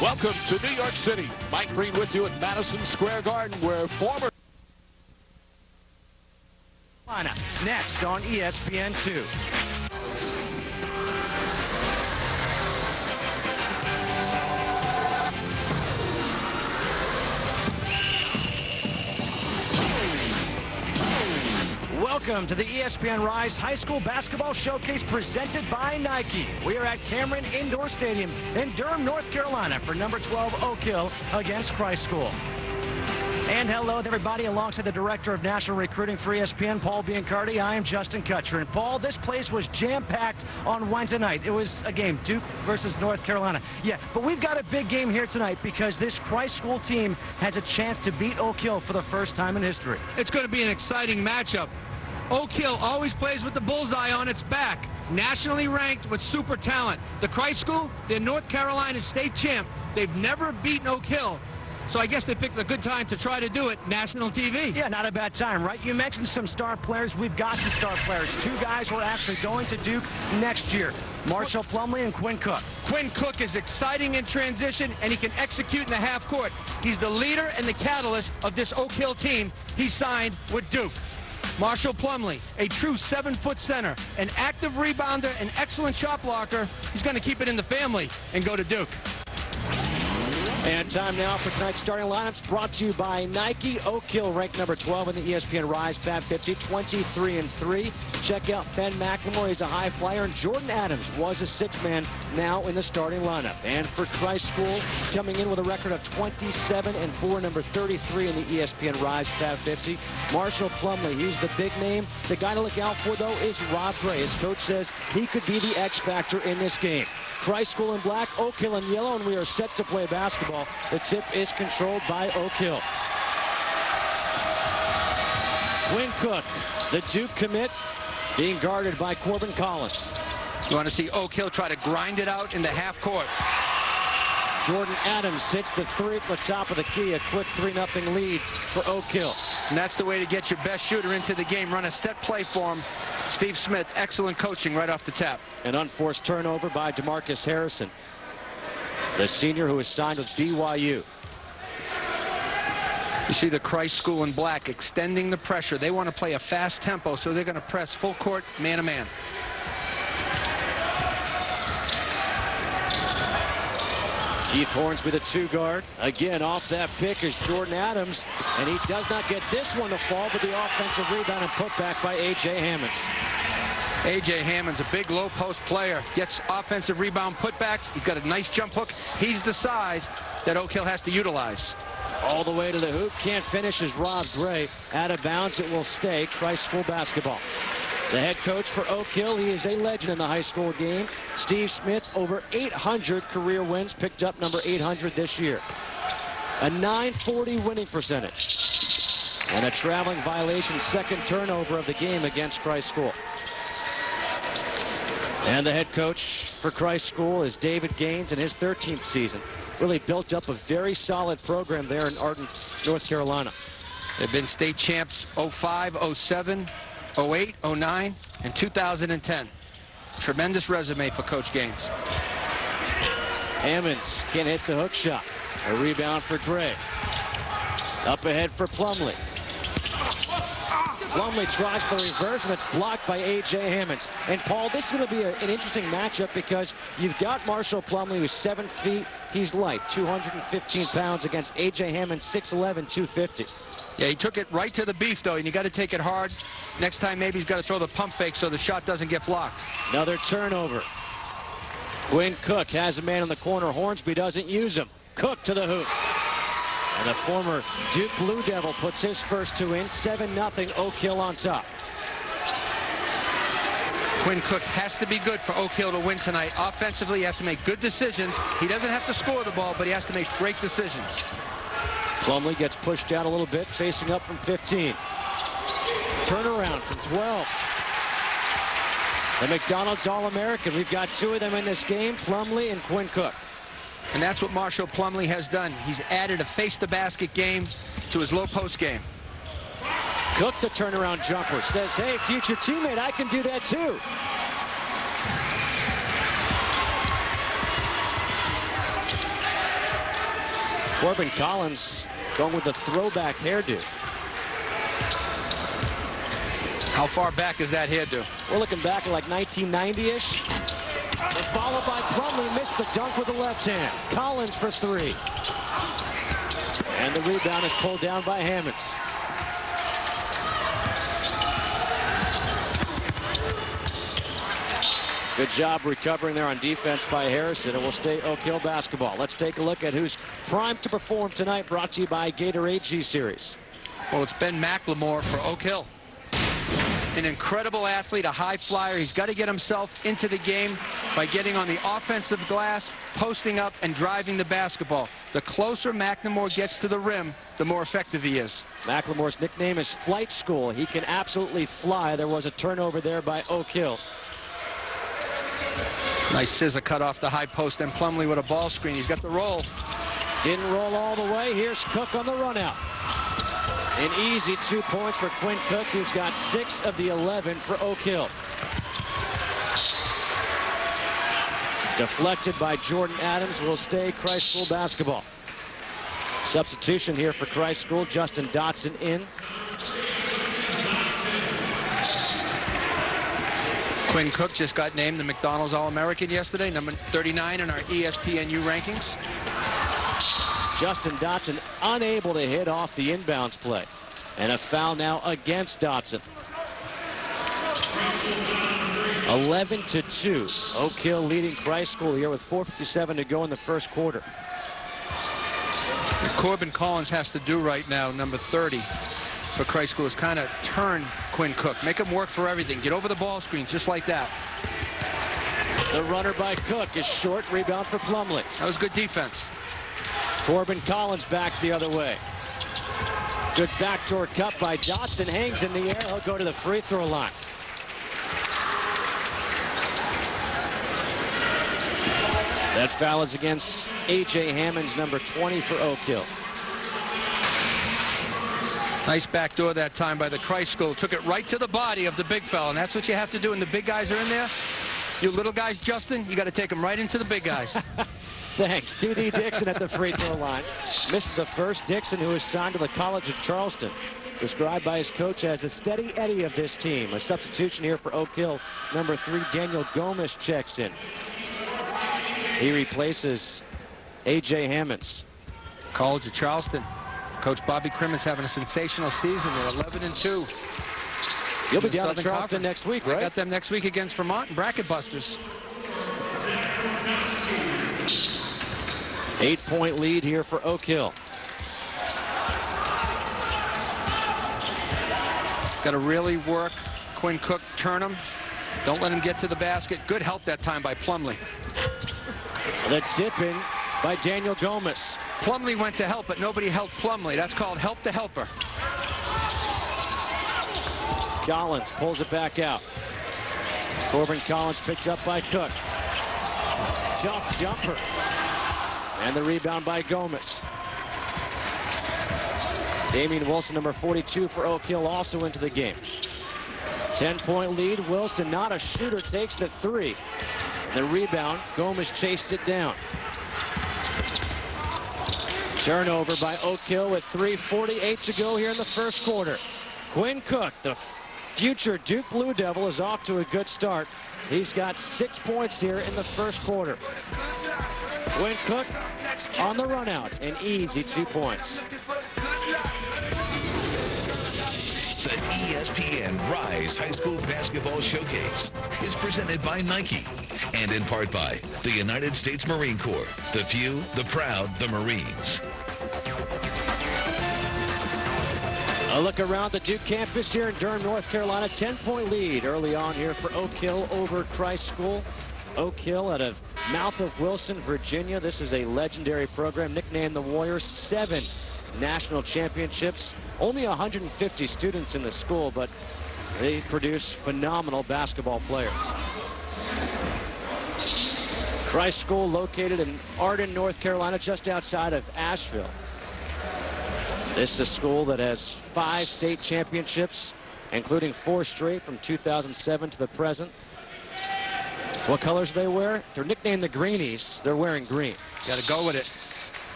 Welcome to New York City. Mike Breen with you at Madison Square Garden, where former... Next on ESPN2. Welcome to the ESPN Rise High School Basketball Showcase presented by Nike. We are at Cameron Indoor Stadium in Durham, North Carolina for number 12 Oak Hill against Christ School. And hello, everybody, alongside the Director of National Recruiting for ESPN, Paul Biancardi. I am Justin Kutcher. And Paul, this place was jam-packed on Wednesday night. It was a game, Duke versus North Carolina. Yeah, but we've got a big game here tonight because this Christ School team has a chance to beat Oak Hill for the first time in history. It's going to be an exciting matchup. Oak Hill always plays with the bullseye on its back. Nationally ranked with super talent. The Christ School, they're North Carolina state champ. They've never beaten Oak Hill. So I guess they picked a good time to try to do it, national TV. Yeah, not a bad time, right? You mentioned some star players. We've got some star players. Two guys who are actually going to Duke next year, M.Plumlee and Q.Cook. Q.Cook is exciting in transition, and he can execute in the half court. He's the leader and the catalyst of this Oak Hill team. He signed with Duke. M.Plumlee, a true 7-foot center, an active rebounder, an excellent shot blocker. He's going to keep it in the family and go to Duke. And time now for tonight's starting lineups, brought to you by Nike. Oak Hill ranked number 12 in the ESPN Rise Fab 50, 23-3. Check out Ben McLemore, he's a high flyer, and Jordan Adams was a 6-man now in the starting lineup. And for Christ School, coming in with a record of 27-4, number 33 in the ESPN Rise Fab 50, M.Plumlee. He's the big name. The guy to look out for, though, is Rob Gray. His coach says he could be the X factor in this game. Christ School in black, Oak Hill in yellow, and we are set to play basketball. The tip is controlled by Oak Hill. Q.Cook, the Duke commit, being guarded by Corbin Collins. You want to see Oak Hill try to grind it out in the half court. Jordan Adams hits the three at the top of the key, a quick 3-0 lead for Oak Hill. And that's the way to get your best shooter into the game. Run a set play for him. Steve Smith, excellent coaching right off the tap. An unforced turnover by DeMarcus Harrison, the senior who is signed with BYU. You see the Christ School in black extending the pressure. They want to play a fast tempo, so they're going to press full court, man-to-man. Keith Hornsby, the 2-guard. Again, off that pick is Jordan Adams, and he does not get this one to fall, but the offensive rebound and putback by A.J. Hammonds. A.J. Hammonds, a big low-post player, gets offensive rebound putbacks. He's got a nice jump hook. He's the size that Oak Hill has to utilize. All the way to the hoop. Can't finish is Rob Gray. Out of bounds, it will stay. Christ School basketball. The head coach for Oak Hill, he is a legend in the high school game. Steve Smith, over 800 career wins, picked up number 800 this year. A .940 winning percentage. And a traveling violation, second turnover of the game against Christ School. And the head coach for Christ School is David Gaines in his 13th season. Really built up a very solid program there in Arden, North Carolina. They've been state champs 05, 07, 08, 09, and 2010. Tremendous resume for Coach Gaines. Hammonds can't hit the hook shot. A rebound for Gray. Up ahead for Plumlee. Plumlee tries for the reverse, and it's blocked by A.J. Hammonds. And, Paul, this is going to be an interesting matchup because you've got M.Plumlee, who's 7 feet. He's light, 215 pounds, against A.J. Hammonds, 6'11", 250. Yeah, he took it right to the beef, though, and you got to take it hard. Next time, maybe he's got to throw the pump fake so the shot doesn't get blocked. Another turnover. Q.Cook has a man in the corner. Hornsby doesn't use him. Cook to the hoop. And the former Duke Blue Devil puts his first two in. 7-0 Oak Hill on top. Q.Cook has to be good for Oak Hill to win tonight. Offensively, he has to make good decisions. He doesn't have to score the ball, but he has to make great decisions. Plumlee gets pushed down a little bit, facing up from 15. Turnaround from 12. The McDonald's All-American. We've got two of them in this game, Plumlee and Q.Cook. And that's what M.Plumlee has done. He's added a face-the-basket game to his low-post game. Cook, the turnaround jumper, says, hey, future teammate, I can do that too. Corbin Collins going with the throwback hairdo. How far back is that hairdo? We're looking back at like 1990-ish. And followed by Plumlee, missed the dunk with the left hand. Collins for three. And the rebound is pulled down by Hammonds. Good job recovering there on defense by Harrison. It will stay Oak Hill basketball. Let's take a look at who's primed to perform tonight, brought to you by Gatorade G-Series. Well, it's Ben McLemore for Oak Hill. An incredible athlete, a high flyer. He's got to get himself into the game by getting on the offensive glass, posting up, and driving the basketball. The closer McLemore gets to the rim, the more effective he is. McLemore's nickname is Flight School. He can absolutely fly. There was a turnover there by Oak Hill. Nice scissor cut off the high post, and Plumlee with a ball screen. He's got the roll. Didn't roll all the way. Here's Cook on the run out. An easy 2 points for Quinn Cook, who's got 6 of the 11 for Oak Hill. Deflected by Jordan Adams, will stay Christ School basketball. Substitution here for Christ School. Justin Dotson in. Quinn Cook just got named the McDonald's All-American yesterday, number 39 in our ESPNU rankings. Justin Dotson unable to hit off the inbounds play. And a foul now against Dotson. 11-2. Oak Hill leading Christ School here with 4:57 to go in the first quarter. What Corbin Collins has to do right now, number 30 for Christ School, is kind of turn Quinn Cook. Make him work for everything. Get over the ball screens just like that. The runner by Cook is short. Rebound for Plumlee. That was good defense. Corbin Collins back the other way. Good backdoor cut by Dotson. Hangs in the air. He'll go to the free throw line. That foul is against A.J. Hammonds, number 20 for Oak Hill. Nice backdoor that time by the Christ School. Took it right to the body of the big fella, and that's what you have to do when the big guys are in there. You little guys, Justin, you got to take them right into the big guys. Thanks. 2D Dixon at the free throw line. Missed the first. Dixon, who is signed to the College of Charleston, described by his coach as a steady Eddie of this team. A substitution here for Oak Hill. Number 3, Daniel Gomes checks in. He replaces A.J. Hammonds. College of Charleston. Coach Bobby Crimmon's having a sensational season. They're 11-2. You'll be down in Charleston next week, right? I got them next week against Vermont and Bracket Busters. 8-point lead here for Oak Hill. Got to really work Quinn Cook, turn him. Don't let him get to the basket. Good help that time by Plumlee. The tip in by Daniel Gomes. Plumlee went to help, but nobody helped Plumlee. That's called help the helper. Collins pulls it back out. Corbin Collins picked up by Cook. Tough jumper. And the rebound by Gomes. Damian Wilson, number 42 for Oak Hill, also into the game. 10-point lead. Wilson, not a shooter, takes the 3. The rebound, Gomes chased it down. Turnover by Oak Hill with 3:48 to go here in the first quarter. Quinn Cook, the future Duke Blue Devil, is off to a good start. He's got 6 points here in the first quarter. Quinn Cook on the run out, an easy 2 points. The ESPN Rise High School Basketball Showcase is presented by Nike and in part by the United States Marine Corps. The few, the proud, the Marines. A look around the Duke campus here in Durham, North Carolina. 10-point lead early on here for Oak Hill over Christ School. Oak Hill out of mouth of Wilson, Virginia. This is a legendary program, nicknamed the Warriors. 7 national championships. Only 150 students in the school, but they produce phenomenal basketball players. Christ School located in Arden, North Carolina, just outside of Asheville. This is a school that has 5 state championships, including 4 straight from 2007 to the present. What colors do they wear? They're nicknamed the Greenies. They're wearing green. Got to go with it.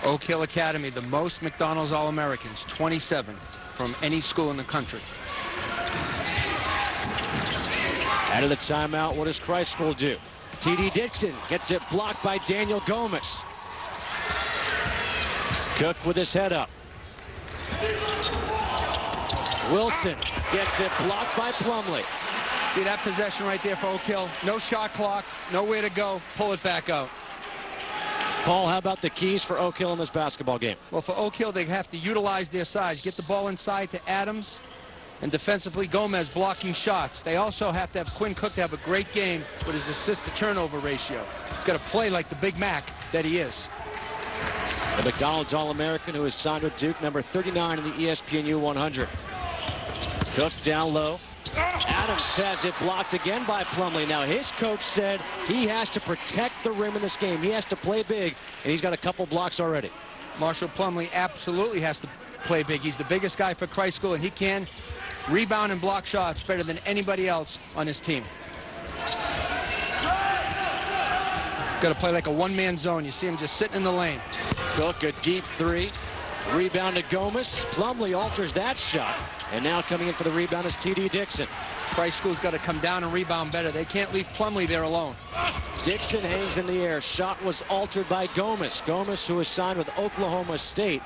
Oak Hill Academy, the most McDonald's All-Americans, 27 from any school in the country. Out of the timeout, what does Christ School do? T.D. Dixon gets it blocked by Daniel Gomez. Cook with his head up. Wilson gets it blocked by Plumlee. See that possession right there for Oak Hill? No shot clock, nowhere to go. Pull it back out. Paul, how about the keys for Oak Hill in this basketball game? Well, for Oak Hill, they have to utilize their size. Get the ball inside to Adams, and defensively Gomez blocking shots. They also have to have Quinn Cook to have a great game with his assist-to-turnover ratio. He's got to play like the Big Mac that he is. The McDonald's All-American who is signed with Duke, number 39 in the ESPNU 100. Cook down low. Adams has it blocked again by Plumlee. Now his coach said he has to protect the rim in this game. He has to play big, and he's got a couple blocks already. Marshall Plumlee absolutely has to play big. He's the biggest guy for Christ School, and he can rebound and block shots better than anybody else on his team. Got to play like a one-man zone. You see him just sitting in the lane. Cook, a deep three. Rebound to Gomez. Plumlee alters that shot. And now coming in for the rebound is T.D. Dixon. Christ School's got to come down and rebound better. They can't leave Plumlee there alone. Dixon hangs in the air. Shot was altered by Gomez. Gomez, who is signed with Oklahoma State.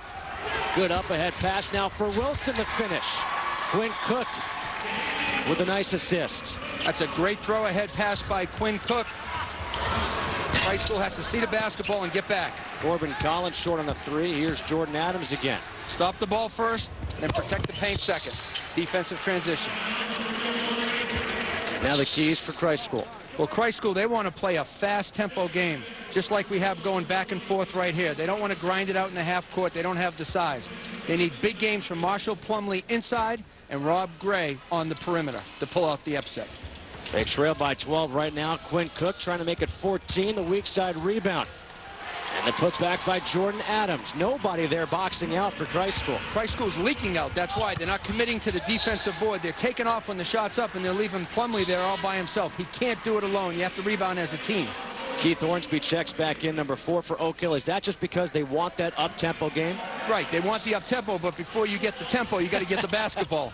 Good up-ahead pass now for Wilson to finish. Quinn Cook with a nice assist. That's a great throw-ahead pass by Quinn Cook. Christ School has to see the basketball and get back. Corbin Collins short on a three. Here's Jordan Adams again. Stop the ball first, then protect the paint second. Defensive transition. Now the keys for Christ School. Well, Christ School, they want to play a fast tempo game, just like we have going back and forth right here. They don't want to grind it out in the half court. They don't have the size. They need big games from Marshall Plumlee inside and Rob Gray on the perimeter to pull out the upset. They trail by 12 right now. Quinn Cook trying to make it 14. The weak side rebound. And the putback by Jordan Adams. Nobody there boxing out for Christ School. Christ School's leaking out. That's why they're not committing to the defensive board. They're taking off when the shot's up, and they're leaving Plumlee there all by himself. He can't do it alone. You have to rebound as a team. Keith Hornsby checks back in, number 4 for Oak Hill. Is that just because they want that up-tempo game? Right. They want the up-tempo, but before you get the tempo, you got to get the basketball.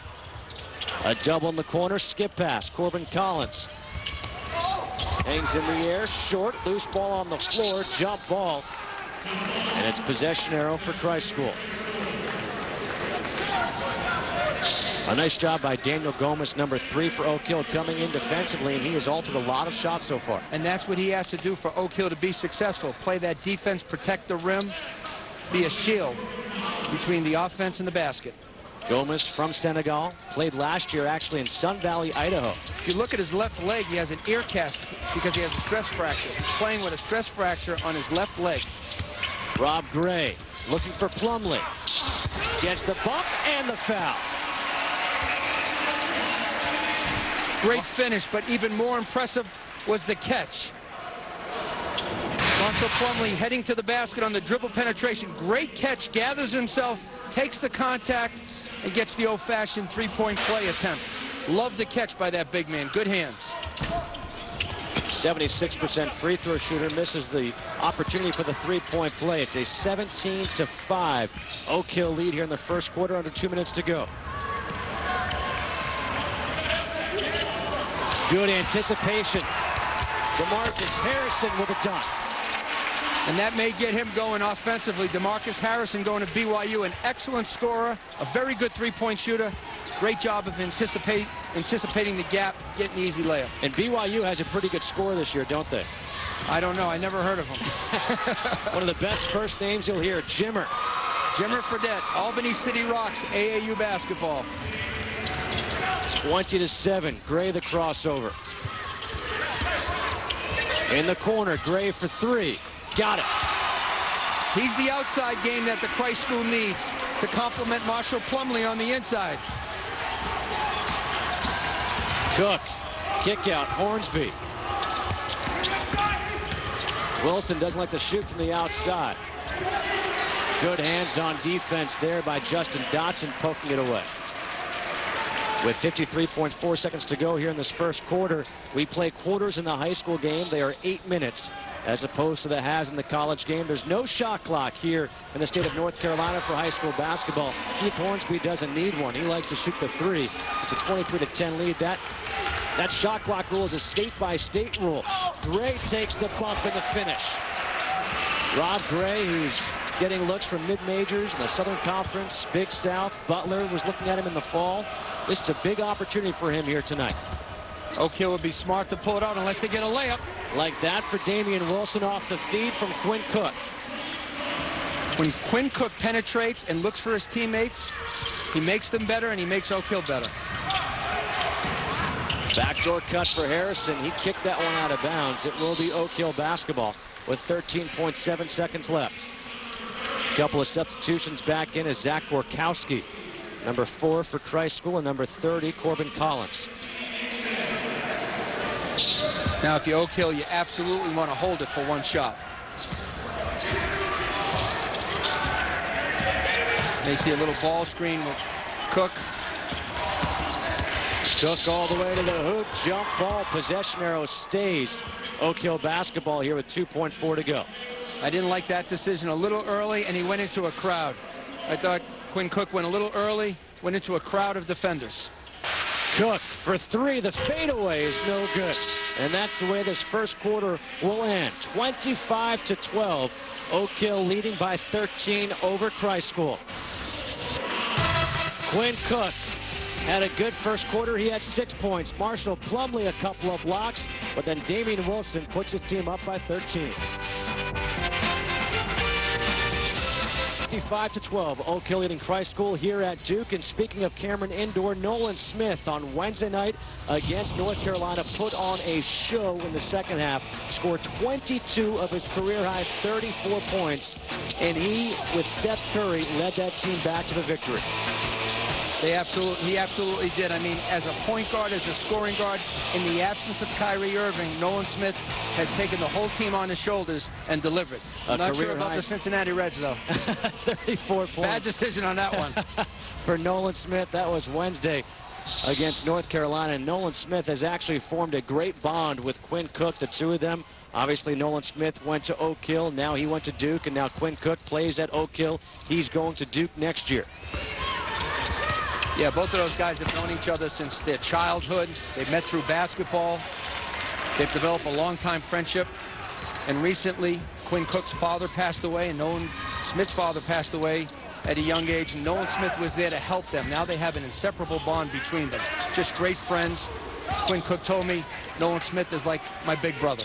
A double in the corner, skip pass. Corbin Collins hangs in the air, short, loose ball on the floor, jump ball. And it's possession arrow for Christ School. A nice job by Daniel Gomez, number 3 for Oak Hill, coming in defensively, and he has altered a lot of shots so far. And that's what he has to do for Oak Hill to be successful. Play that defense, protect the rim, be a shield between the offense and the basket. Gomez from Senegal, played last year actually in Sun Valley, Idaho. If you look at his left leg, he has an ear cast because he has a stress fracture. He's playing with a stress fracture on his left leg. Rob Gray looking for Plumlee. Gets the bump and the foul. Great finish, but even more impressive was the catch. Marshall Plumlee heading to the basket on the dribble penetration. Great catch, gathers himself, takes the contact, and gets the old-fashioned three-point play attempt. Love the catch by that big man. Good hands. 76% free throw shooter, misses the opportunity for the three-point play. It's a 17-5 Oak Hill lead here in the first quarter, under 2 minutes to go. Good anticipation. DeMarcus Harrison with a dunk. And that may get him going offensively. DeMarcus Harrison going to BYU, an excellent scorer, a very good three-point shooter. Great job of anticipating the gap, getting the easy layup. And BYU has a pretty good score this year, don't they? I don't know. I never heard of him. One of the best first names you'll hear, Jimmer. Jimmer Fredette, Albany City Rocks, AAU basketball. 20-7, Gray the crossover. In the corner, Gray for 3. Got it. He's the outside game that the Christ School needs to complement Marshall Plumlee on the inside. Cook, kick out, Hornsby. Wilson doesn't like to shoot from the outside. Good hands on defense there by Justin Dotson, poking it away. With 53.4 seconds to go here in this first quarter, we play quarters in the high school game. They are 8 minutes. as opposed to the has in the college game. There's no shot clock here in the state of North Carolina for high school basketball. Keith Hornsby doesn't need one. He likes to shoot the three. It's a 23-10 lead. That shot clock rule is a state-by-state rule. Gray takes the bump in the finish. Rob Gray, who's getting looks from mid-majors in the Southern Conference, Big South. Butler was looking at him in the fall. This is a big opportunity for him here tonight. Oak Hill would be smart to pull it out unless they get a layup. Like that for Damian Wilson off the feed from Quinn Cook. When Quinn Cook penetrates and looks for his teammates, he makes them better and he makes Oak Hill better. Backdoor cut for Harrison. He kicked that one out of bounds. It will be Oak Hill basketball with 13.7 seconds left. A couple of substitutions back in is Zach Gorkowski, number 4 for Christ School, and number 30, Corbin Collins. Now, if you're Oak Hill, you absolutely want to hold it for one shot. They see a little ball screen with Cook. Cook all the way to the hoop. Jump ball. Possession arrow stays. Oak Hill basketball here with 2.4 to go. I didn't like that decision. A little early, and he went into a crowd. I thought Quinn Cook went a little early, went into a crowd of defenders. Cook for 3. The fadeaway is no good. And that's the way this first quarter will end. 25-12. Oak Hill leading by 13 over Christ School. Quinn Cook had a good first quarter. He had 6 points. Marshall Plumlee a couple of blocks, but then Damian Wilson puts his team up by 13. 55-12. Oak Hill leading Christ School here at Duke. And speaking of Cameron Indoor, Nolan Smith on Wednesday night against North Carolina put on a show in the second half. Scored 22 of his career-high 34 points. And he, with Seth Curry, led that team back to the victory. He absolutely did. I mean, as a point guard, as a scoring guard, in the absence of Kyrie Irving, Nolan Smith has taken the whole team on his shoulders and delivered. I'm not sure about the Cincinnati Reds, though. 34 points. Bad decision on that one. For Nolan Smith, that was Wednesday against North Carolina. And Nolan Smith has actually formed a great bond with Quinn Cook, the two of them. Obviously, Nolan Smith went to Oak Hill. Now he went to Duke, and now Quinn Cook plays at Oak Hill. He's going to Duke next year. Yeah, both of those guys have known each other since their childhood. They've met through basketball. They've developed a long-time friendship. And recently, Quinn Cook's father passed away, and Nolan Smith's father passed away at a young age. And Nolan Smith was there to help them. Now they have an inseparable bond between them. Just great friends. Quinn Cook told me Nolan Smith is like my big brother.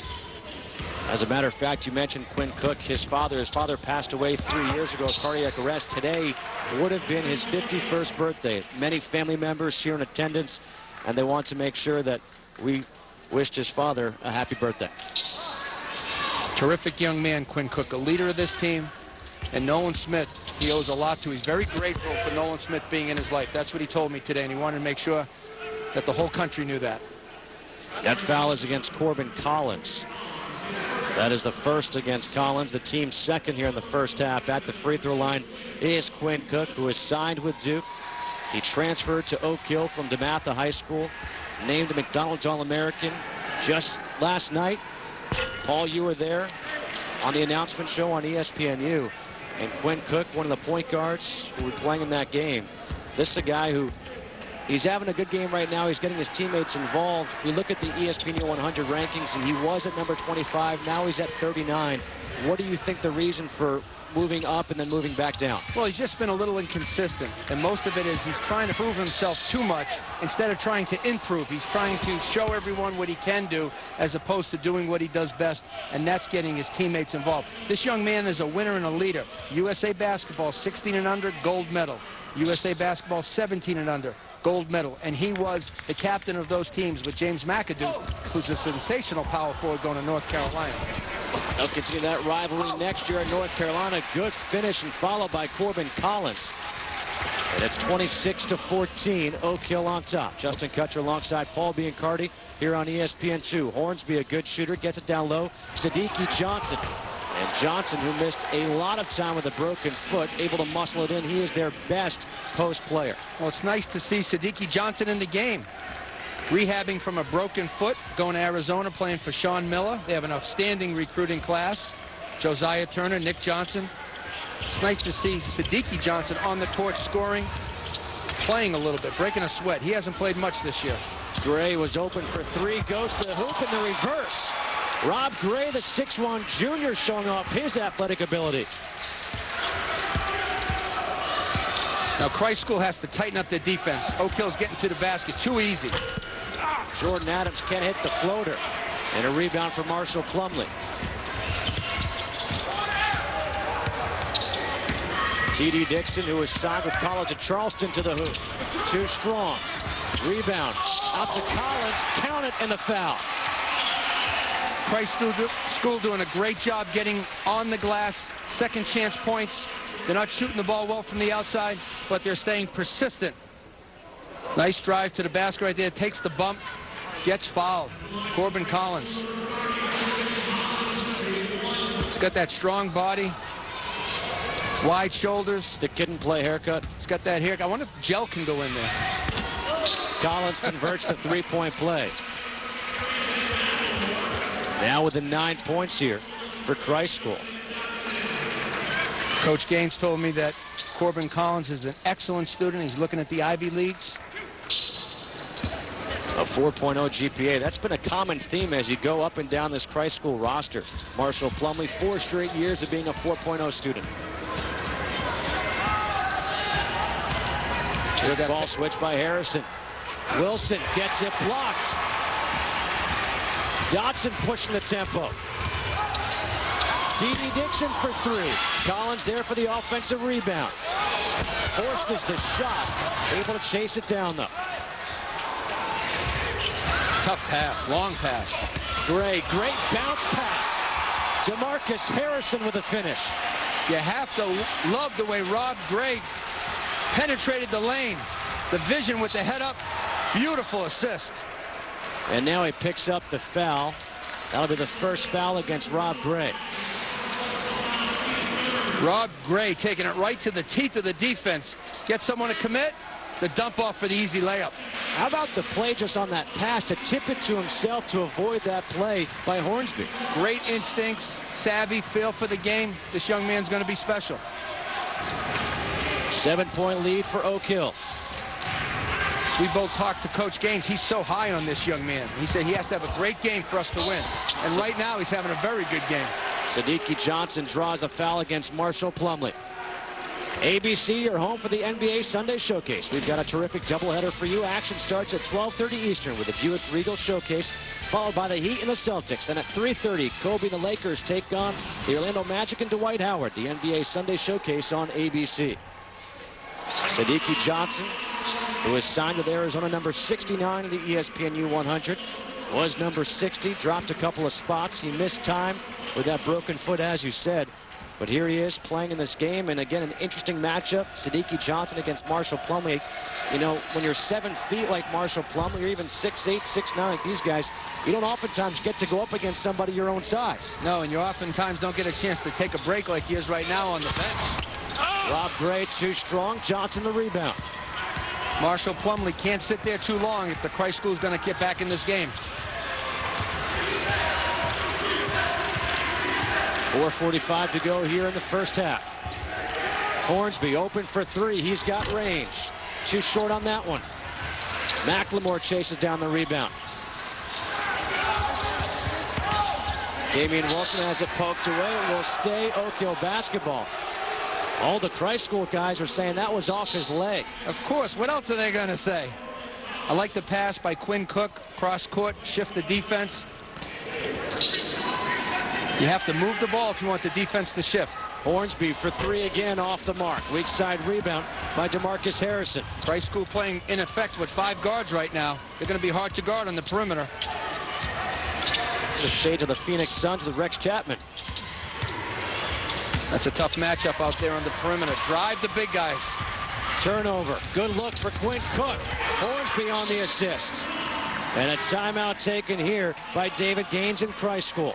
As a matter of fact, you mentioned Quinn Cook. His father passed away 3 years ago, cardiac arrest. Today would have been his 51st birthday. Many family members here in attendance, and they want to make sure that we wished his father a happy birthday. Terrific young man, Quinn Cook, a leader of this team. And Nolan Smith, he owes a lot to. He's very grateful for Nolan Smith being in his life. That's what he told me today, and he wanted to make sure that the whole country knew that. That foul is against Corbin Collins. That is the first against Collins, the team's second here in the first half. At the free throw line is Quinn Cook, who is signed with Duke. He transferred to Oak Hill from DeMatha High School, named the McDonald's All-American just last night. Paul, you were there on the announcement show on ESPNU. And Quinn Cook, one of the point guards who were playing in that game. This is a guy who, he's having a good game right now. He's getting his teammates involved. We look at the ESPN 100 rankings, and he was at number 25. Now he's at 39. What do you think the reason for moving up and then moving back down? Well, he's just been a little inconsistent, and most of it is he's trying to prove himself too much instead of trying to improve. He's trying to show everyone what he can do as opposed to doing what he does best, and that's getting his teammates involved. This young man is a winner and a leader. USA basketball 16 and under, gold medal. USA basketball 17 and under, gold medal. And he was the captain of those teams with James McAdoo, who's a sensational power forward going to North Carolina. They'll continue that rivalry next year in North Carolina. Good finish and followed by Corbin Collins. And it's 26-14, Oak Hill on top. Justin Kutcher alongside Paul Biancardi here on ESPN2. Hornsby, a good shooter, gets it down low. Sadiki Johnson. And Johnson, who missed a lot of time with a broken foot, able to muscle it in. He is their best post player. Well, it's nice to see Sadiki Johnson in the game. rehabbing from a broken foot, going to Arizona, playing for Sean Miller. They have an outstanding recruiting class. Josiah Turner, Nick Johnson. It's nice to see Siddiqui Johnson on the court scoring, playing a little bit, breaking a sweat. He hasn't played much this year. Gray was open for three, goes to the hoop in the reverse. Rob Gray, the 6'1 junior, showing off his athletic ability. Now Christ School has to tighten up their defense. Oak Hill's getting to the basket too easy. Jordan Adams can't hit the floater. And a rebound for Marshall Plumlee. T.D. Dixon, who was signed with College of Charleston, to the hoop. Too strong. Rebound. Out to Collins. Count it, and the foul. Christ School doing a great job getting on the glass. Second chance points. They're not shooting the ball well from the outside, but they're staying persistent. Nice drive to the basket right there. Takes the bump. Gets fouled. Corbin Collins. He's got that strong body. Wide shoulders. The kid and play haircut. He's got that haircut. I wonder if gel can go in there. Collins converts the three-point play. Now within 9 points here for Christ School. Coach Gaines told me that Corbin Collins is an excellent student. He's looking at the Ivy Leagues. A 4.0 GPA. That's been a common theme as you go up and down this Christ School roster. Marshall Plumlee, 4 straight years of being a 4.0 student. Here's that ball switch by Harrison. Wilson gets it blocked. Dotson pushing the tempo. T.D. Dixon for three. Collins there for the offensive rebound. Forces the shot. Able to chase it down, though. Tough pass. Long pass. Gray, great bounce pass. DeMarcus Harrison with a finish. You have to love the way Rob Gray penetrated the lane. The vision with the head up. Beautiful assist. And now he picks up the foul. That'll be the first foul against Rob Gray. Rob Gray taking it right to the teeth of the defense. Get someone to commit. The dump off for the easy layup. How about the play just on that pass to tip it to himself to avoid that play by Hornsby? Great instincts, savvy, feel for the game. This young man's going to be special. 7-point lead for Oak Hill. We both talked to Coach Gaines. He's so high on this young man. He said he has to have a great game for us to win. And right now he's having a very good game. Siddiqui Johnson draws a foul against Marshall Plumlee. ABC, you're home for the NBA Sunday Showcase. We've got a terrific doubleheader for you. Action starts at 12:30 Eastern with the Buick Regal Showcase, followed by the Heat and the Celtics. Then at 3:30, Kobe and the Lakers take on the Orlando Magic and Dwight Howard. The NBA Sunday Showcase on ABC. Siddiqui Johnson, who was signed with Arizona, number 69 in the ESPN U100, was number 60, dropped a couple of spots. He missed time with that broken foot, as you said. But here he is playing in this game, and again, an interesting matchup. Siddiqui Johnson against Marshall Plumlee. You know, when you're 7 feet like Marshall Plumlee, or even 6'8", 6'9", like these guys, you don't oftentimes get to go up against somebody your own size. No, and you oftentimes don't get a chance to take a break like he is right now on the bench. Rob Gray too strong. Johnson the rebound. Marshall Plumlee can't sit there too long if the Christ School is going to get back in this game. 4:45 to go here in the first half. Hornsby open for three. He's got range. Too short on that one. McLemore chases down the rebound. Damian Wilson has it poked away. It will stay Oak Hill basketball. All the Christ School guys are saying that was off his leg. Of course. What else are they going to say? I like the pass by Q.Cook. Cross court. Shift the defense. You have to move the ball if you want the defense to shift. Hornsby for three again, off the mark. Weak side rebound by DeMarcus Harrison. Christ School playing in effect with 5 guards right now. They're going to be hard to guard on the perimeter. It's a shade to the Phoenix Suns with Rex Chapman. That's a tough matchup out there on the perimeter. Drive the big guys. Turnover. Good look for Q.Cook. Hornsby on the assist. And a timeout taken here by David Gaines and Christ School.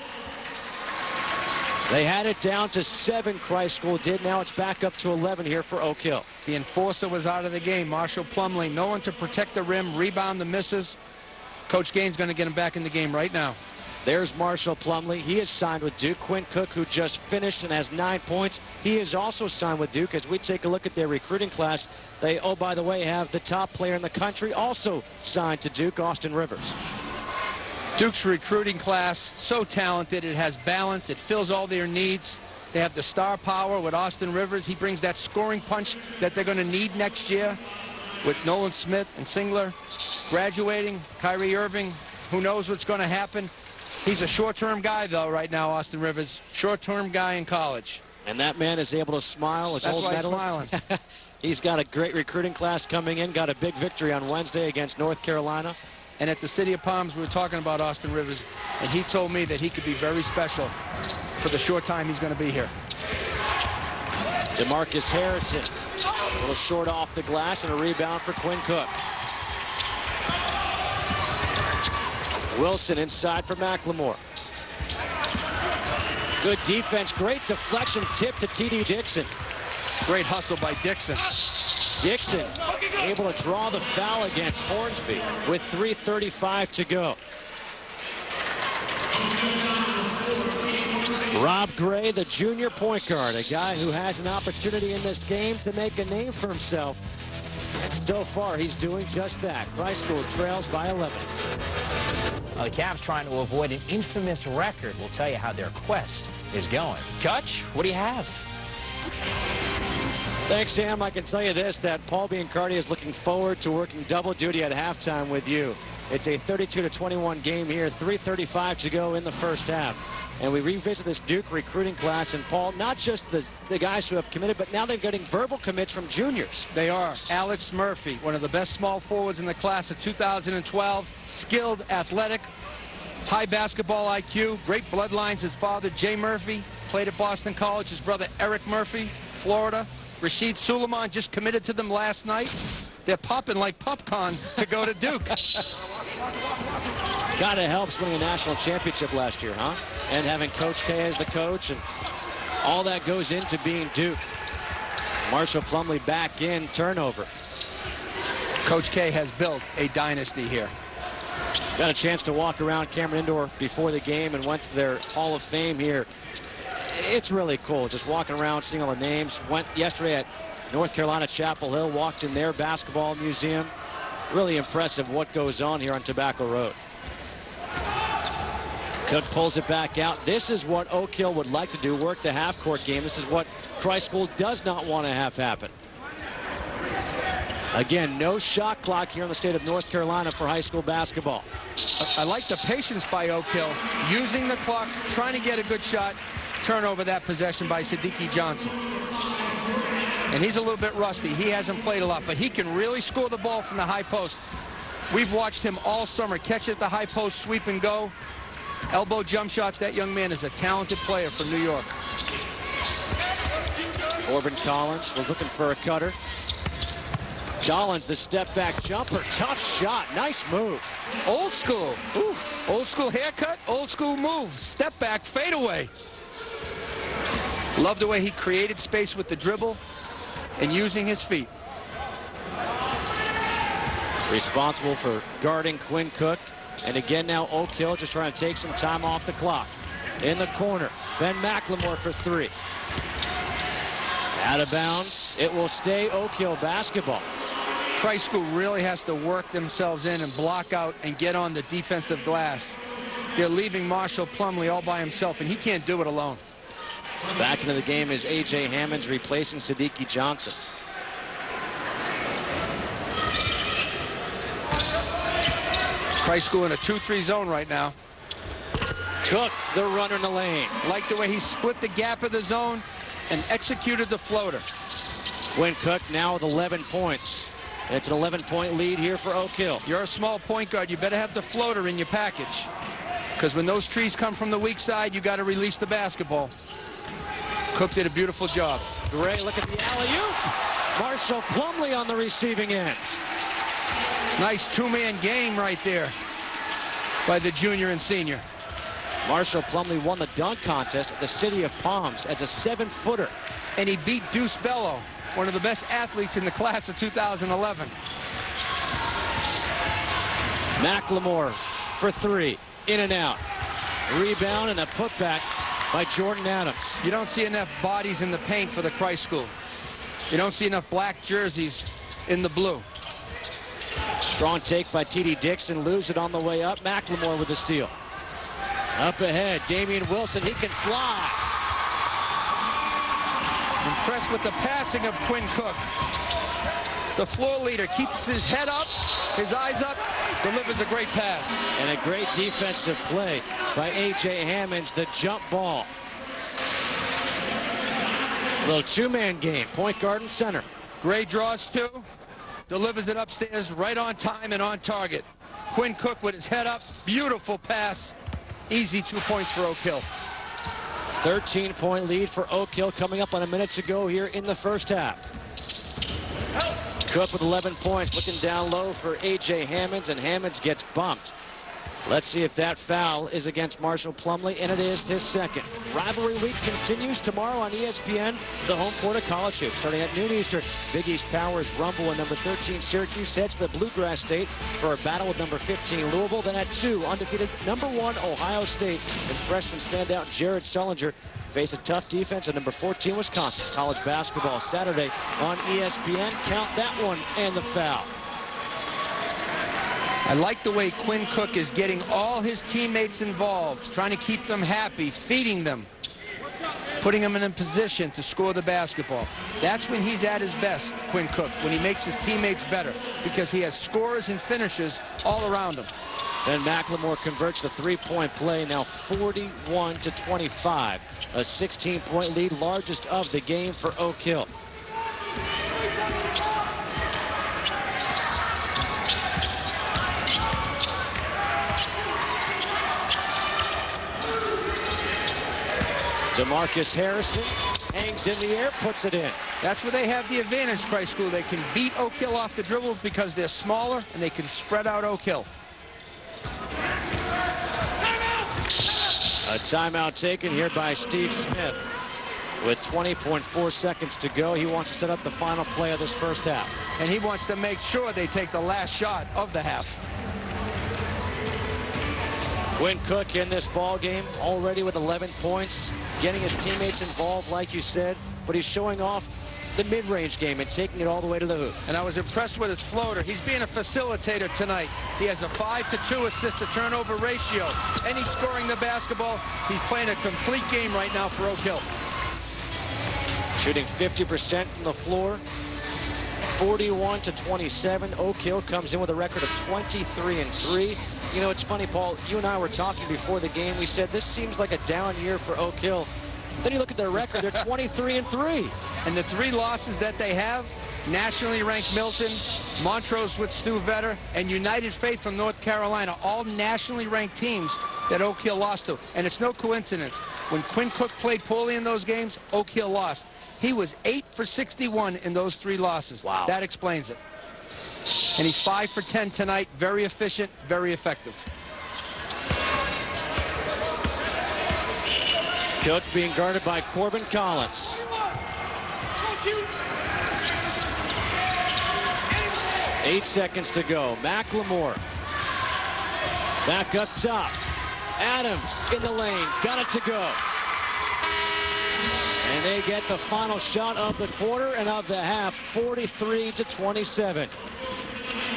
They had it down to 7, Christ School did. Now it's back up to 11 here for Oak Hill. The enforcer was out of the game. Marshall Plumlee, no one to protect the rim, rebound the misses. Coach Gaines going to get him back in the game right now. There's Marshall Plumlee. He is signed with Duke. Q.Cook, who just finished and has 9 points, he is also signed with Duke. As we take a look at their recruiting class, they, oh, by the way, have the top player in the country also signed to Duke, Austin Rivers. Duke's recruiting class, so talented. It has balance. It fills all their needs. They have the star power with Austin Rivers. He brings that scoring punch that they're going to need next year with Nolan Smith and Singler graduating, Kyrie Irving. Who knows what's going to happen? He's a short-term guy, though, right now, Austin Rivers. Short-term guy in college. And that man is able to smile, a gold medalist. He's got a great recruiting class coming in, got a big victory on Wednesday against North Carolina. And at the City of Palms, we were talking about Austin Rivers, and he told me that he could be very special for the short time he's going to be here. DeMarcus Harrison, a little short off the glass, and a rebound for Q.Cook. Wilson inside for McLemore. Good defense, great deflection, tip to T.D. Dixon. Great hustle by Dixon. Dixon able to draw the foul against Hornsby with 3:35 to go. Rob Gray, the junior point guard, a guy who has an opportunity in this game to make a name for himself. And so far, he's doing just that. High School trails by 11. The Cavs trying to avoid an infamous record. We'll tell you how their quest is going. Kutch, what do you have? Thanks, Sam. I can tell you this, that Paul Biancardi is looking forward to working double duty at halftime with you. It's a 32-21 game here, 3:35 to go in the first half. And we revisit this Duke recruiting class, and Paul, not just the guys who have committed, but now they're getting verbal commits from juniors. They are. Alex Murphy, one of the best small forwards in the class of 2012, skilled, athletic, high basketball IQ, great bloodlines. His father, Jay Murphy, played at Boston College. His brother, Eric Murphy, Florida. Rashid Suleiman just committed to them last night. They're popping like popcorn to go to Duke. Kind of helps winning a national championship last year, huh? And having Coach K as the coach, and all that goes into being Duke. Marshall Plumlee back in, turnover. Coach K has built a dynasty here. Got a chance to walk around Cameron Indoor before the game and went to their Hall of Fame here. It's really cool just walking around, seeing all the names. Went yesterday at North Carolina Chapel Hill, walked in their basketball museum. Really impressive what goes on here on Tobacco Road. Cook pulls it back out. This is what Oak Hill would like to do, work the half-court game. This is what Christ School does not want to have happen. Again, no shot clock here in the state of North Carolina for high school basketball. I like the patience by Oak Hill, using the clock, trying to get a good shot. Turnover that possession by Siddiqui Johnson. And he's a little bit rusty. He hasn't played a lot, but he can really score the ball from the high post. We've watched him all summer catch at the high post, sweep and go. Elbow jump shots. That young man is a talented player from New York. Corbin Collins was looking for a cutter. Collins, the step back jumper. Tough shot. Nice move. Old school. Ooh. Old school haircut, old school move. Step back, fade away. Love the way he created space with the dribble and using his feet. Responsible for guarding Q.Cook. And again now Oak Hill just trying to take some time off the clock. In the corner, Ben McLemore for three. Out of bounds. It will stay Oak Hill basketball. Christ School really has to work themselves in and block out and get on the defensive glass. They're leaving Marshall Plumlee all by himself, and he can't do it alone. Back into the game is A.J. Hammonds replacing Siddiqui Johnson. Christ School in a 2-3 zone right now. Cook, the runner in the lane. Like the way he split the gap of the zone and executed the floater. Q.Cook now with 11 points. It's an 11-point lead here for Oak Hill. You're a small point guard. You better have the floater in your package. Because when those trees come from the weak side, you got to release the basketball. Cook did a beautiful job. Great look at the alley-oop. Marshall Plumlee on the receiving end. Nice two-man game right there by the junior and senior. Marshall Plumlee won the dunk contest at the City of Palms as a 7-footer. And he beat Deuce Bello, one of the best athletes in the class of 2011. McLemore for three. In and out. Rebound and a putback by Jordan Adams. You don't see enough bodies in the paint for the Christ School. You don't see enough black jerseys in the blue. Strong take by T.D. Dixon. Lose it on the way up. McLemore with the steal. Up ahead, Damian Wilson. He can fly. Impressed with the passing of Q.Cook. The floor leader keeps his head up, his eyes up, delivers a great pass. And a great defensive play by A.J. Hammonds, the jump ball. A little two-man game, point guard and center. Great draws too. Delivers it upstairs right on time and on target. Q.Cook with his head up, beautiful pass. Easy 2 points for Oak Hill. 13-point lead for Oak Hill coming up on a minute to go here in the first half. Cook with 11 points, looking down low for A.J. Hammonds, and Hammonds gets bumped. Let's see if that foul is against Marshall Plumlee, and it is his second. Rivalry week continues tomorrow on ESPN, the home court of college hoops. Starting at noon Eastern, Big East Powers rumble and number 13 Syracuse heads to the Bluegrass State for a battle with number 15 Louisville. Then at 2, undefeated number 1 Ohio State and freshman standout Jared Sullinger face a tough defense at number 14 Wisconsin. College basketball Saturday on ESPN. Count that one and the foul. I like the way Q.Cook is getting all his teammates involved, trying to keep them happy, feeding them, putting them in a position to score the basketball. That's when he's at his best, Q.Cook, when he makes his teammates better, because he has scorers and finishers all around him. Then McLemore converts the three-point play, now 41-25. A 16-point lead, largest of the game for Oak Hill. DeMarcus Harrison hangs in the air, puts it in. That's where they have the advantage, Christ School. They can beat Oak Hill off the dribble because they're smaller and they can spread out Oak Hill. A timeout taken here by Steve Smith. With 20.4 seconds to go, he wants to set up the final play of this first half. And he wants to make sure they take the last shot of the half. Q.Cook in this ball game already with 11 points, getting his teammates involved, like you said, but he's showing off the mid-range game and taking it all the way to the hoop. And I was impressed with his floater. He's being a facilitator tonight. He has a 5-to-2 assist-to-turnover ratio, and he's scoring the basketball. He's playing a complete game right now for Oak Hill. Shooting 50% from the floor, 41-27. Oak Hill comes in with a record of 23-3. You know, it's funny, Paul, you and I were talking before the game. We said this seems like a down year for Oak Hill. Then you look at their record, they're 23-3. And the 3 losses that they have, nationally ranked Milton, Montrose with Stu Vetter, and United Faith from North Carolina, all nationally ranked teams that Oak Hill lost to. And it's no coincidence. When Q.Cook played poorly in those games, Oak Hill lost. He was 8 for 61 in those 3 losses. Wow. That explains it. And he's 5 for 10 tonight. Very efficient, very effective. Cook being guarded by Corbin Collins. Eight seconds to go. McLemore back up top. Adams in the lane, got it to go. And they get the final shot of the quarter and of the half, 43-27.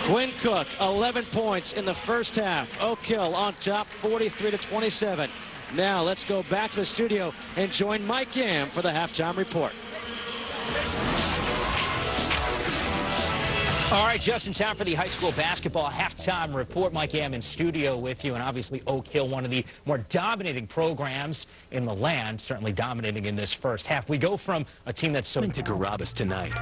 Q.Cook, 11 points in the first half. Oak Hill on top, 43-27. Now let's go back to the studio and join Mike Yam for the halftime report. All right, just in time for the high school basketball halftime report. Mike Yam in studio with you, and obviously Oak Hill, one of the more dominating programs in the land, certainly dominating in this first half. We go from a team that's so into Carrabba's tonight.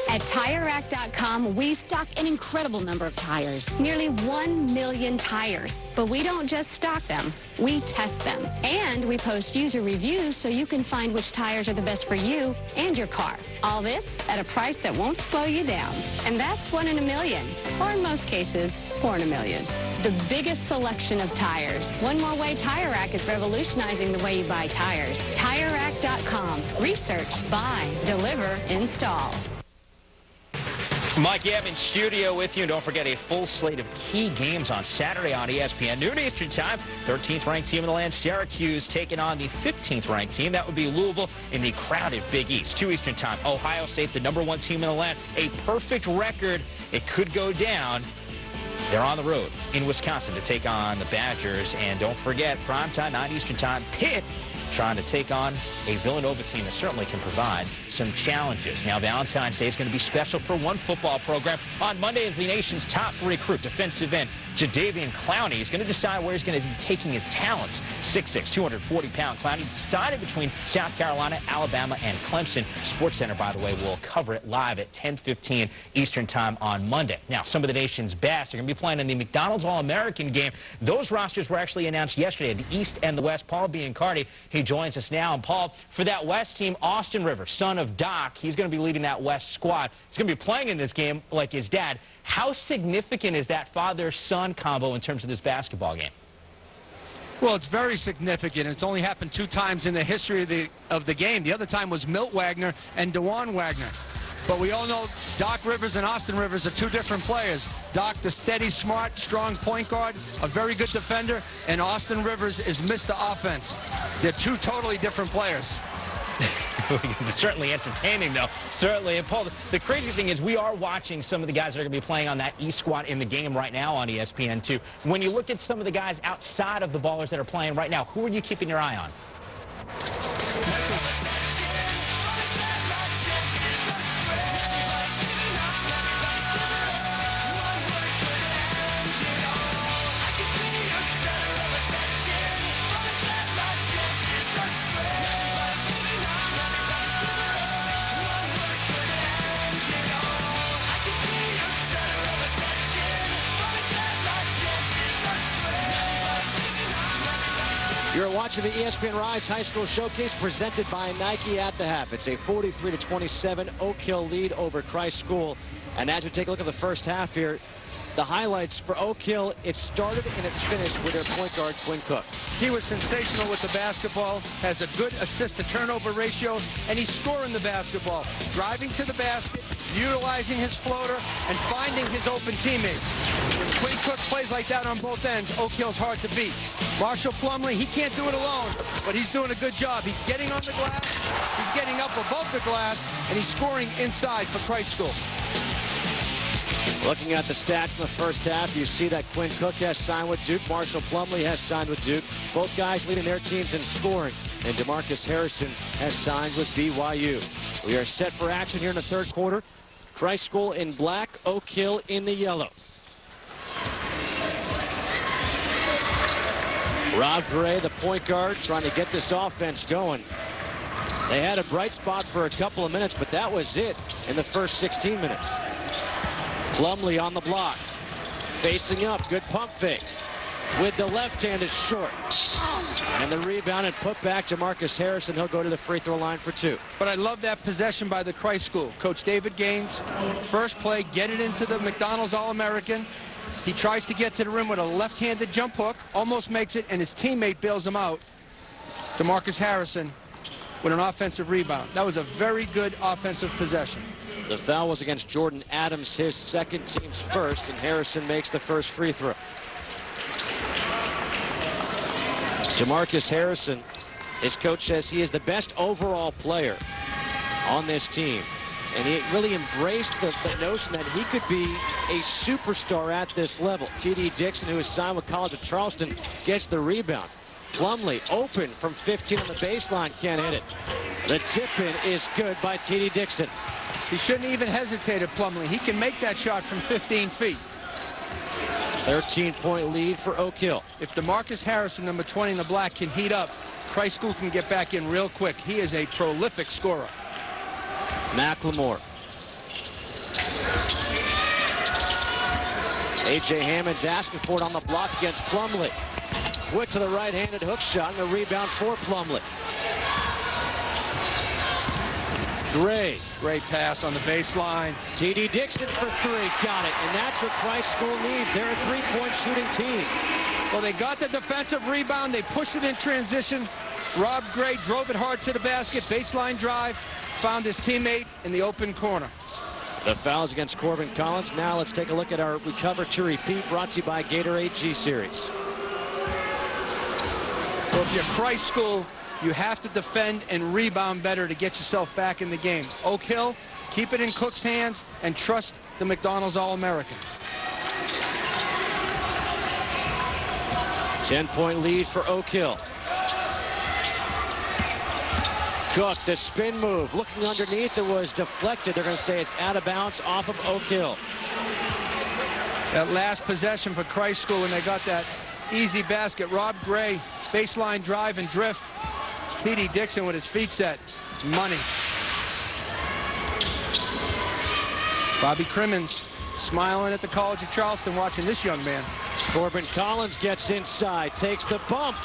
At TireRack.com, we stock an incredible number of tires, nearly 1 million tires. But we don't just stock them, we test them. And we post user reviews so you can find which tires are the best for you and your car. All this at a price that won't slow you down. And that's 1 in a million, or in most cases, 4 in a million. The biggest selection of tires. One more way Tire Rack is revolutionizing the way you buy tires. TireRack.com. Research, buy, deliver, install. Mike Ebb in studio with you. And don't forget a full slate of key games on Saturday on ESPN. Noon Eastern time, 13th ranked team in the land, Syracuse, taking on the 15th ranked team. That would be Louisville in the crowded Big East. 2 Eastern time, Ohio State, the #1 team in the land. A perfect record. It could go down. They're on the road in Wisconsin to take on the Badgers. And don't forget, primetime, 9 Eastern time, Pitt trying to take on a Villanova team that certainly can provide some challenges. Now, Valentine's Day is going to be special for one football program. On Monday is the nation's top recruit, defensive end Jadeveon Clowney. He's going to decide where he's going to be taking his talents. 6'6", 240-pound Clowney decided between South Carolina, Alabama, and Clemson. SportsCenter, by the way, will cover it live at 10:15 Eastern time on Monday. Now, some of the nation's best are going to be playing in the McDonald's All-American game. Those rosters were actually announced yesterday, the East and the West. Paul Biancardi, he joins us now. And Paul, for that West team, Austin Rivers, son of Doc, he's going to be leading that West squad. He's going to be playing in this game like his dad. How significant is that father-son combo in terms of this basketball game? Well, it's very significant. It's only happened 2 times in the history of the game. The other time was Milt Wagner and DeJuan Wagner. But we all know Doc Rivers and Austin Rivers are 2 different players. Doc, the steady, smart, strong point guard, a very good defender, and Austin Rivers is Mr. Offense. They're 2 totally different players. Certainly entertaining, though. Certainly. And, Paul, the crazy thing is we are watching some of the guys that are going to be playing on that East squad in the game right now on ESPN2. When you look at some of the guys outside of the ballers that are playing right now, who are you keeping your eye on? You're watching the ESPN Rise High School Showcase presented by Nike at the half. It's a 43-27 Oak Hill lead over Christ School. And as we take a look at the first half here, the highlights for Oak Hill, it started and it's finished with their point guard, Q.Cook. He was sensational with the basketball, has a good assist-to-turnover ratio, and he's scoring the basketball, driving to the basket, utilizing his floater, and finding his open teammates. When Q.Cook plays like that on both ends, Oak Hill's hard to beat. M.Plumlee, he can't do it alone, but he's doing a good job. He's getting on the glass, he's getting up above the glass, and he's scoring inside for Christ School. Looking at the stats in the first half, you see that Q.Cook has signed with Duke. M.Plumlee has signed with Duke. Both guys leading their teams in scoring. And DeMarcus Harrison has signed with BYU. We are set for action here in the third quarter. Christ School in black, Oak Hill in the yellow. Rob Gray, the point guard, trying to get this offense going. They had a bright spot for a couple of minutes, but that was it in the first 16 minutes. Plumlee on the block. Facing up, good pump fake. With the left hand is short. And the rebound and put back to Marcus Harrison. He'll go to the free throw line for 2. But I love that possession by the Christ School. Coach David Gaines, first play, get it into the McDonald's All-American. He tries to get to the rim with a left-handed jump hook, almost makes it, and his teammate bails him out. DeMarcus Harrison with an offensive rebound. That was a very good offensive possession. The foul was against Jordan Adams, his second, team's first, and Harrison makes the first free throw. DeMarcus Harrison, his coach says he is the best overall player on this team. And he really embraced the notion that he could be a superstar at this level. T.D. Dixon, who is signed with College of Charleston, gets the rebound. Plumlee open from 15 on the baseline, can't hit it. The tip-in is good by T.D. Dixon. He shouldn't even hesitate at Plumlee. He can make that shot from 15 feet. 13-point lead for Oak Hill. If DeMarcus Harrison, number 20 in the black, can heat up, Christ School can get back in real quick. He is a prolific scorer. McLemore. A.J. Hammond's asking for it on the block against Plumlee. Quick to the right-handed hook shot and a rebound for Plumlee. Gray. Great pass on the baseline. T.D. Dixon for 3. Got it. And that's what Christ School needs. They're a 3-point shooting team. Well, they got the defensive rebound. They pushed it in transition. Rob Gray drove it hard to the basket. Baseline drive. Found his teammate in the open corner. The foul's against Corbin Collins. Now let's take a look at our Recover to Repeat, brought to you by Gatorade G-Series. Well, if you're Christ School, you have to defend and rebound better to get yourself back in the game. Oak Hill, keep it in Cook's hands and trust the McDonald's All-American. 10-point lead for Oak Hill. Cook, the spin move, looking underneath. It was deflected. They're going to say it's out of bounds off of Oak Hill. That last possession for Christ School when they got that easy basket. Rob Gray, baseline drive and drift. T.D. Dixon with his feet set. Money. Bobby Crimmins smiling at the College of Charleston watching this young man. Corbin Collins gets inside, takes the bump.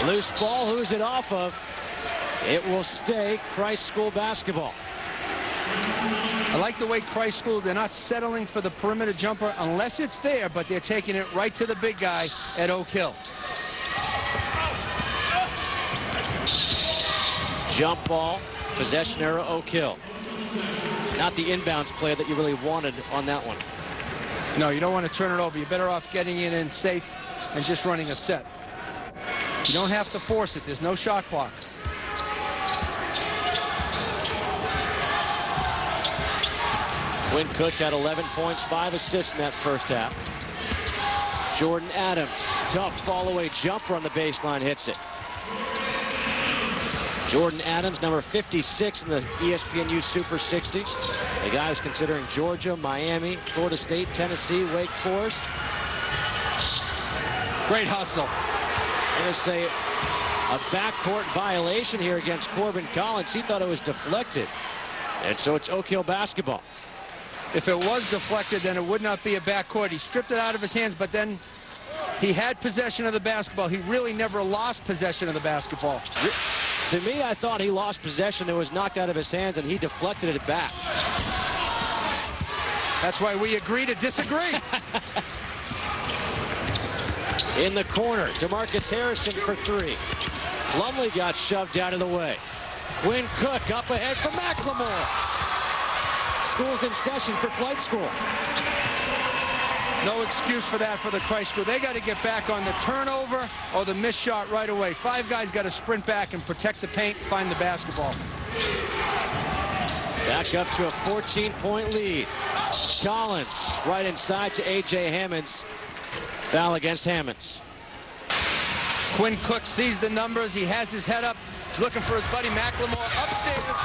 Loose ball, who's it off of? It will stay Christ School basketball. I like the way Christ School, they're not settling for the perimeter jumper unless it's there, but they're taking it right to the big guy at Oak Hill. Jump ball, possession arrow, Oak Hill. Not the inbounds play that you really wanted on that one. No, you don't want to turn it over. You're better off getting it in safe and just running a set. You don't have to force it. There's no shot clock. Quinn Cook had 11 points, 5 assists in that first half. Jordan Adams, tough fall-away jumper on the baseline, hits it. Jordan Adams, number 56 in the ESPNU Super 60. The guy who's considering Georgia, Miami, Florida State, Tennessee, Wake Forest. Great hustle. I'm going to say a backcourt violation here against Corbin Collins. He thought it was deflected. And so it's Oak Hill basketball. If it was deflected, then it would not be a backcourt. He stripped it out of his hands, but then he had possession of the basketball. He really never lost possession of the basketball. To me, I thought he lost possession. It was knocked out of his hands, and he deflected it back. That's why we agree to disagree. In the corner, DeMarcus Harrison for three. Plumlee got shoved out of the way. Quinn Cook up ahead for McLemore. School's in session for flight school. No excuse for that for the Christ School. They got to get back on the turnover or the missed shot right away. Five guys got to sprint back and protect the paint, find the basketball. Back up to a 14-point lead. Collins right inside to A.J. Hammonds. Foul against Hammonds. Quinn Cook sees the numbers. He has his head up. He's looking for his buddy McLemore upstairs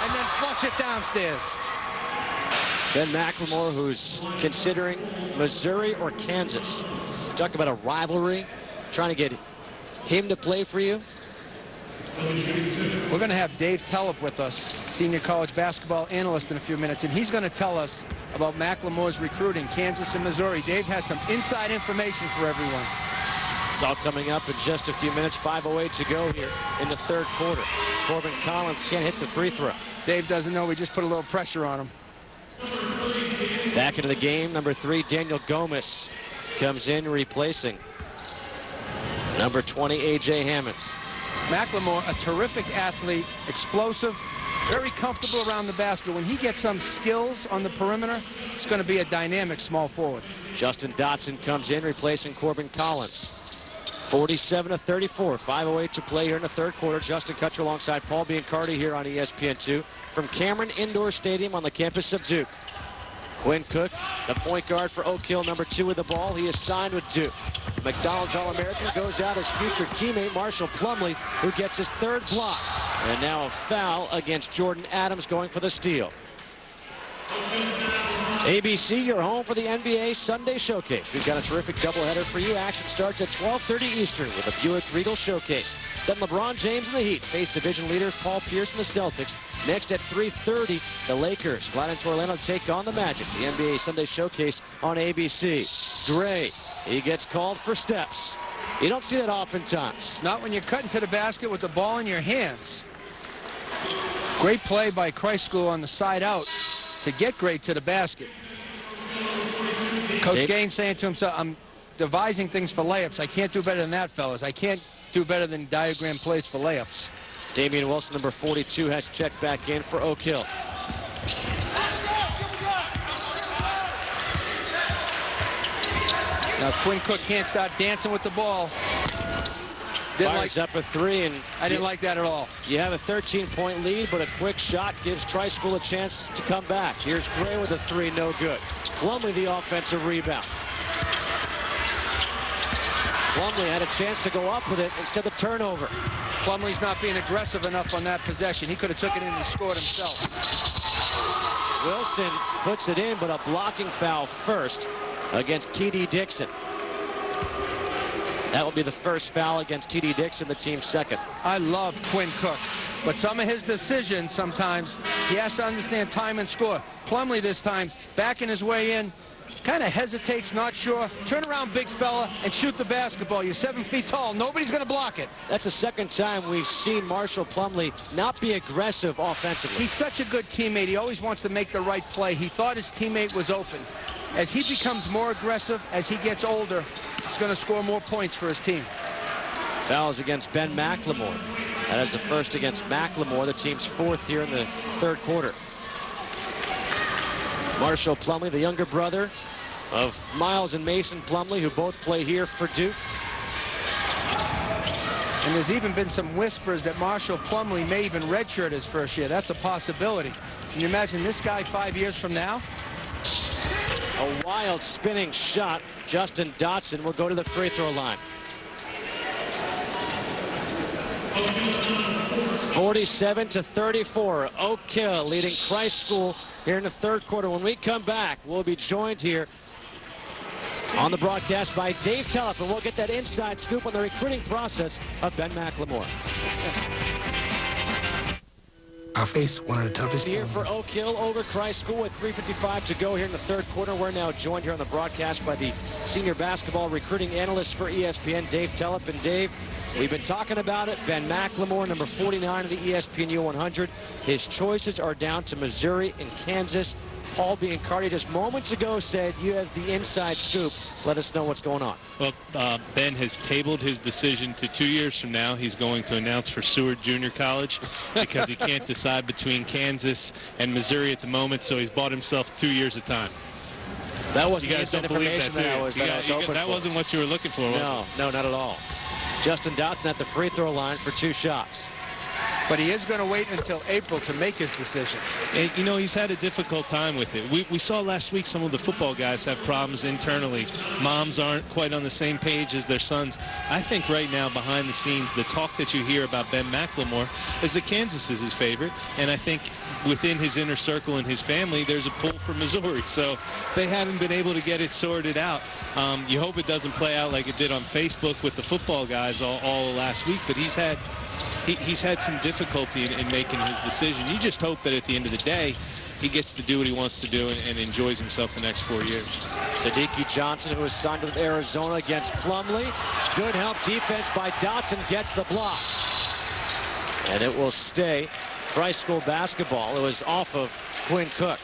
and then flush it downstairs. Ben McLemore, who's considering Missouri or Kansas. Talk about a rivalry, trying to get him to play for you. We're going to have Dave Tellep with us, senior college basketball analyst, in a few minutes, and he's going to tell us about McLemore's recruiting, Kansas and Missouri. Dave has some inside information for everyone. It's all coming up in just a few minutes. 5:08 to go here in the third quarter. Corbin Collins can't hit the free throw. Dave doesn't know. We just put a little pressure on him. Back into the game, number 3, Daniel Gomez comes in replacing number 20, A.J. Hammonds. McLemore, a terrific athlete, explosive, very comfortable around the basket. When he gets some skills on the perimeter, it's going to be a dynamic small forward. Justin Dotson comes in replacing Corbin Collins. 47-34, 5:08 to play here in the third quarter. Justin Kutcher alongside Paul Biancardi here on ESPN2 from Cameron Indoor Stadium on the campus of Duke. Quinn Cook, the point guard for Oak Hill, number 2 with the ball. He is signed with Duke. McDonald's All-American goes out as future teammate Marshall Plumlee, who gets his third block. And now a foul against Jordan Adams going for the steal. ABC, your home for the NBA Sunday Showcase. We've got a terrific doubleheader for you. Action starts at 12:30 Eastern with a Buick Regal Showcase. Then LeBron James and the Heat face division leaders Paul Pierce and the Celtics. Next at 3:30, the Lakers fly into Orlando to take on the Magic. The NBA Sunday Showcase on ABC. Gray, he gets called for steps. You don't see that oftentimes. Not when you're cutting to the basket with the ball in your hands. Great play by Christ School on the side out to get Gray to the basket. Coach Gaines saying to himself, I'm devising things for layups. I can't do better than that, fellas. I can't do better than diagram plays for layups. Damian Wilson, number 42, has checked back in for Oak Hill. Quinn Cook can't stop dancing with the ball. Fires up a three, and I didn't like that at all. You have a 13-point lead, but a quick shot gives Christ School a chance to come back. Here's Gray with a three, no good. Plumlee the offensive rebound. Plumlee had a chance to go up with it instead of turnover. Plumlee's not being aggressive enough on that possession. He could have took it in and scored himself. Wilson puts it in, but a blocking foul first against T.D. Dixon. That will be the first foul against T.D. Dixon, the team's second. I love Quinn Cook, but some of his decisions sometimes, he has to understand time and score. Plumlee this time, backing his way in, kind of hesitates, not sure. Turn around, big fella, and shoot the basketball. You're 7 feet tall. Nobody's going to block it. That's the second time we've seen Marshall Plumlee not be aggressive offensively. He's such a good teammate. He always wants to make the right play. He thought his teammate was open. As he becomes more aggressive, as he gets older, he's going to score more points for his team. Fouls against Ben McLemore. That is the first against McLemore, the team's fourth here in the third quarter. Marshall Plumlee, the younger brother of Miles and Mason Plumlee, who both play here for Duke. And there's even been some whispers that Marshall Plumlee may even redshirt his first year. That's a possibility. Can you imagine this guy 5 years from now? A wild spinning shot. Justin Dotson will go to the free throw line. 47-34. Oak Hill leading Christ School here in the third quarter. When we come back, we'll be joined here on the broadcast by Dave Telef, and we'll get that inside scoop on the recruiting process of Ben McLemore. I face one of the toughest. Here for Oak Hill over Christ School with 3:55 to go here in the third quarter. We're now joined here on the broadcast by the senior basketball recruiting analyst for ESPN, Dave Telef. And Dave, we've been talking about it. Ben McLemore, number 49 of the ESPN U100. His choices are down to Missouri and Kansas. Paul Biancardi just moments ago said you have the inside scoop. Let us know what's going on. Well, Ben has tabled his decision to 2 years from now. He's going to announce for Seward Junior College because he can't decide between Kansas and Missouri at the moment, so he's bought himself 2 years of time. That wasn't you guys the don't believe information that, that I was hoping for. That wasn't what you were looking for, was it? No, not at all. Justin Dotson at the free throw line for 2 shots. But he is going to wait until April to make his decision. And, you know, he's had a difficult time with it. We saw last week some of the football guys have problems internally. Moms aren't quite on the same page as their sons. I think right now, behind the scenes, the talk that you hear about Ben McLemore is that Kansas is his favorite. And I think within his inner circle and his family, there's a pull for Missouri. So they haven't been able to get it sorted out. You hope it doesn't play out like it did on Facebook with the football guys all last week. But he's had some difficulty in making his decision. You just hope that at the end of the day, he gets to do what he wants to do and enjoys himself the next 4 years. Sadiki Johnson, who was signed with Arizona against Plumlee. Good help defense by Dotson, gets the block. And it will stay Christ School basketball. It was off of Quinn Cook.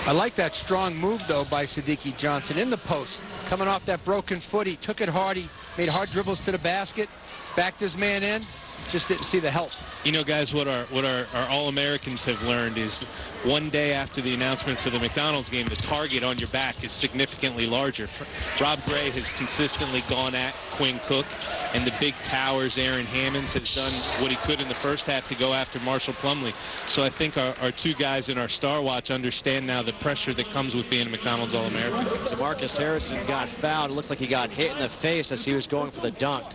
I like that strong move, though, by Sadiki Johnson in the post. Coming off that broken foot, he took it hard. He made hard dribbles to the basket, backed his man in, just didn't see the help. You know, guys, what our All-Americans have learned is one day after the announcement for the McDonald's game, the target on your back is significantly larger. Rob Gray has consistently gone at Quinn Cook, and the big towers, Aaron Hammonds, has done what he could in the first half to go after Marshall Plumlee. So I think our two guys in our Star Watch understand now the pressure that comes with being a McDonald's All-American. DeMarcus Harrison got fouled. It looks like he got hit in the face as he was going for the dunk.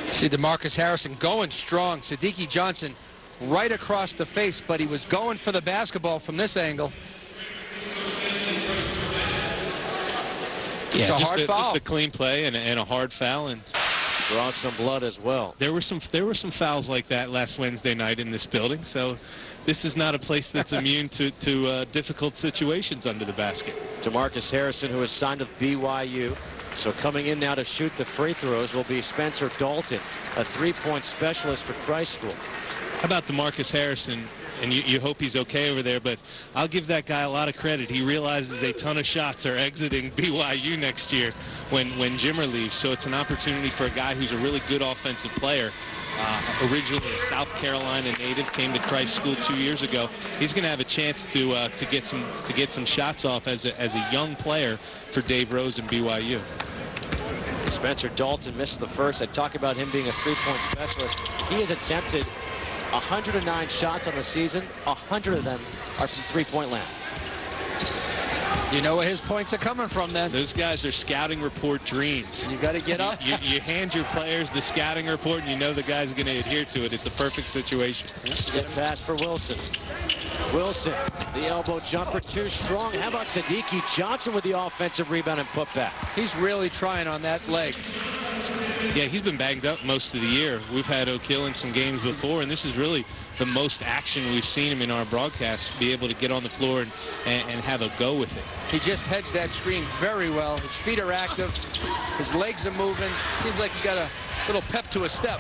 See DeMarcus Harrison going strong. Sadiki Johnson right across the face, but he was going for the basketball from this angle. Yeah, it's a hard foul. Just a clean play and a hard foul, and draw some blood as well. There were some fouls like that last Wednesday night in this building, so this is not a place that's immune to difficult situations under the basket. DeMarcus Harrison, who is signed with BYU. So coming in now to shoot the free throws will be Spencer Dalton, a three-point specialist for Christ School. How about DeMarcus Harrison? and you hope he's okay over there. But I'll give that guy a lot of credit. He realizes a ton of shots are exiting BYU next year when Jimmer leaves. So it's an opportunity for a guy who's a really good offensive player. Originally a South Carolina native, came to Christ School 2 years ago. He's going to have a chance to get some shots off as a young player for Dave Rose and BYU. Spencer Dalton missed the first. I talk about him being a three-point specialist. He has attempted 109 shots on the season. 100 of them are from three-point land. You know where his points are coming from then. Those guys are scouting report dreams. You got to get up. You hand your players the scouting report, and you know the guy's going to adhere to it. It's a perfect situation. Good pass for Wilson. Wilson, the elbow jumper too strong. How about Sadiki Johnson with the offensive rebound and putback? He's really trying on that leg. Yeah, he's been banged up most of the year. We've had Oak Hill in some games before, and this is really the most action we've seen him in our broadcast, be able to get on the floor and have a go with it. He just hedged that screen very well. His feet are active. His legs are moving. Seems like he got a little pep to his step.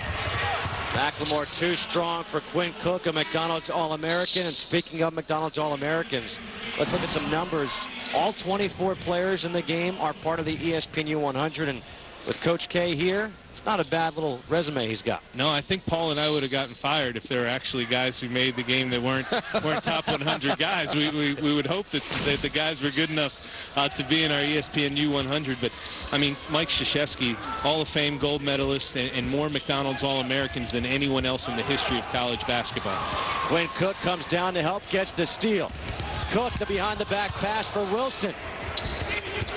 McLemore too strong for Quinn Cook, a McDonald's All-American. And speaking of McDonald's All-Americans, let's look at some numbers. All 24 players in the game are part of the ESPN U100. And with Coach K here, it's not a bad little resume he's got. No, I think Paul and I would have gotten fired if there were actually guys who made the game that weren't top 100 guys. We would hope that the guys were good enough to be in our ESPN U100. But, I mean, Mike Krzyzewski, Hall of Fame gold medalist, and more McDonald's All-Americans than anyone else in the history of college basketball. Quinn Cook comes down to help, gets the steal. Cook, the behind-the-back pass for Wilson.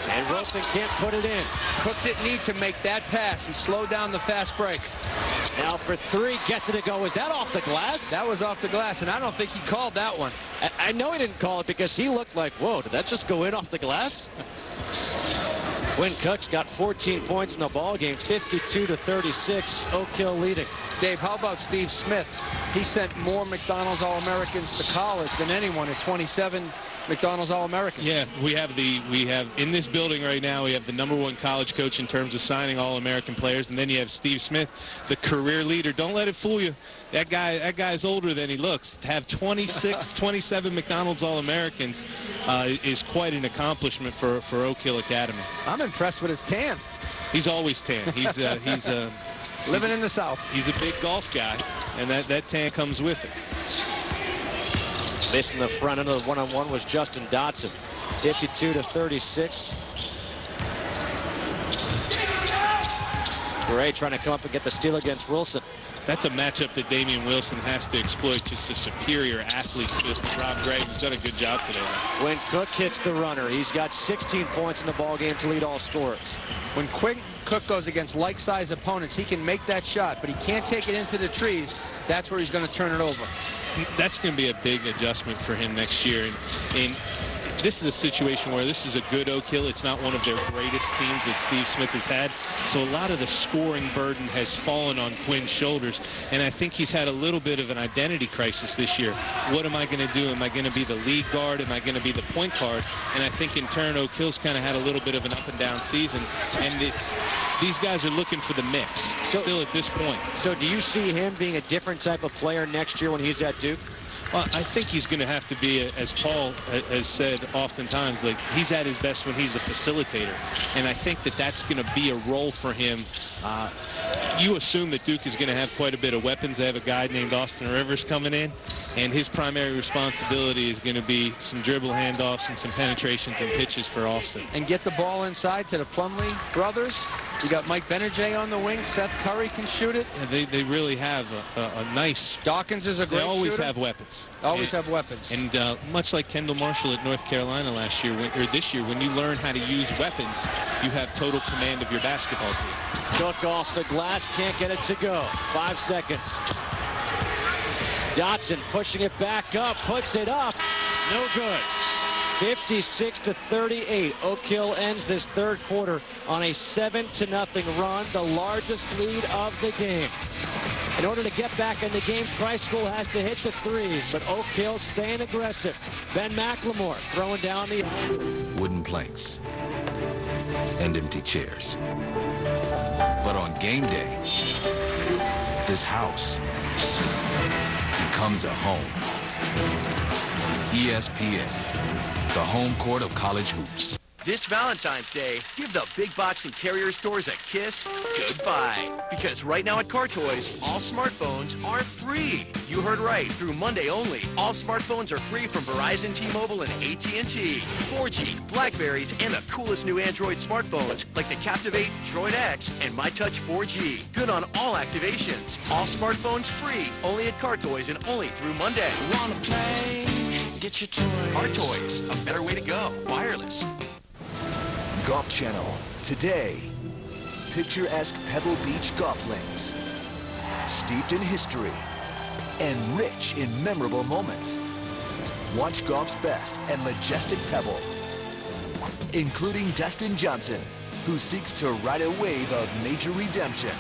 And Wilson can't put it in. Cook didn't need to make that pass. He slowed down the fast break. Now for three, gets it to go. Was that off the glass? That was off the glass, and I don't think he called that one. I know he didn't call it because he looked like, whoa, did that just go in off the glass? Quinn Cook's got 14 points in the ball game, 52-36. Oak Hill leading. Dave, how about Steve Smith? He sent more McDonald's All-Americans to college than anyone at 27 McDonald's All-Americans. Yeah, we have in this building right now, we have the #1 college coach in terms of signing All-American players, and then you have Steve Smith, the career leader. Don't let it fool you. That guy's older than he looks. To have 26, 27 McDonald's All-Americans is quite an accomplishment for Oak Hill Academy. I'm impressed with his tan. He's always tan. He's living in the South. He's a big golf guy, and that tan comes with it. Missing the front end of the one-on-one was Justin Dotson. 52-36. Gray trying to come up and get the steal against Wilson. That's a matchup that Damian Wilson has to exploit. Just a superior athlete to Rob Gray, who's done a good job today. When Cook hits the runner, he's got 16 points in the ball game to lead all scorers. When Cook goes against like-sized opponents, he can make that shot, but he can't take it into the trees. That's where he's going to turn it over. That's going to be a big adjustment for him next year. And this is a situation where this is a good Oak Hill. It's not one of their greatest teams that Steve Smith has had. So a lot of the scoring burden has fallen on Quinn's shoulders. And I think he's had a little bit of an identity crisis this year. What am I going to do? Am I going to be the lead guard? Am I going to be the point guard? And I think in turn, Oak Hill's kind of had a little bit of an up and down season. And these guys are looking for the mix still at this point. So do you see him being a different type of player next year when he's at Duke? Well, I think he's going to have to be, as Paul has said oftentimes, like he's at his best when he's a facilitator. And I think that's going to be a role for him. You assume that Duke is going to have quite a bit of weapons. They have a guy named Austin Rivers coming in, and his primary responsibility is going to be some dribble handoffs and some penetrations and pitches for Austin. And get the ball inside to the Plumlee brothers. You got Mike Benajay on the wing. Seth Curry can shoot it. Yeah, they really have a nice... Dawkins is a great shooter. They always have weapons. Always have weapons. And much like Kendall Marshall at North Carolina last year, or this year, when you learn how to use weapons, you have total command of your basketball team. Cook off the glass, can't get it to go. 5 seconds. Dotson pushing it back up, puts it up. No good. 56-38. Oak Hill ends this third quarter on a 7-0 run, the largest lead of the game. In order to get back in the game, Christ School has to hit the threes, but Oak Hill staying aggressive. Ben McLemore throwing down the... Wooden planks and empty chairs. But on game day, this house becomes a home. ESPN, the home court of college hoops. This Valentine's Day, give the big box and carrier stores a kiss goodbye. Because right now at Car Toys, all smartphones are free. You heard right. Through Monday only, all smartphones are free from Verizon, T-Mobile, and AT&T. 4G, Blackberries, and the coolest new Android smartphones like the Captivate, Droid X, and MyTouch 4G. Good on all activations. All smartphones free, only at Car Toys and only through Monday. Wanna play? Get your toys. Car Toys, a better way to go. Wireless. Golf Channel. Today, picturesque Pebble Beach golf links, steeped in history and rich in memorable moments. Watch golf's best and majestic Pebble, including Dustin Johnson, who seeks to ride a wave of major redemption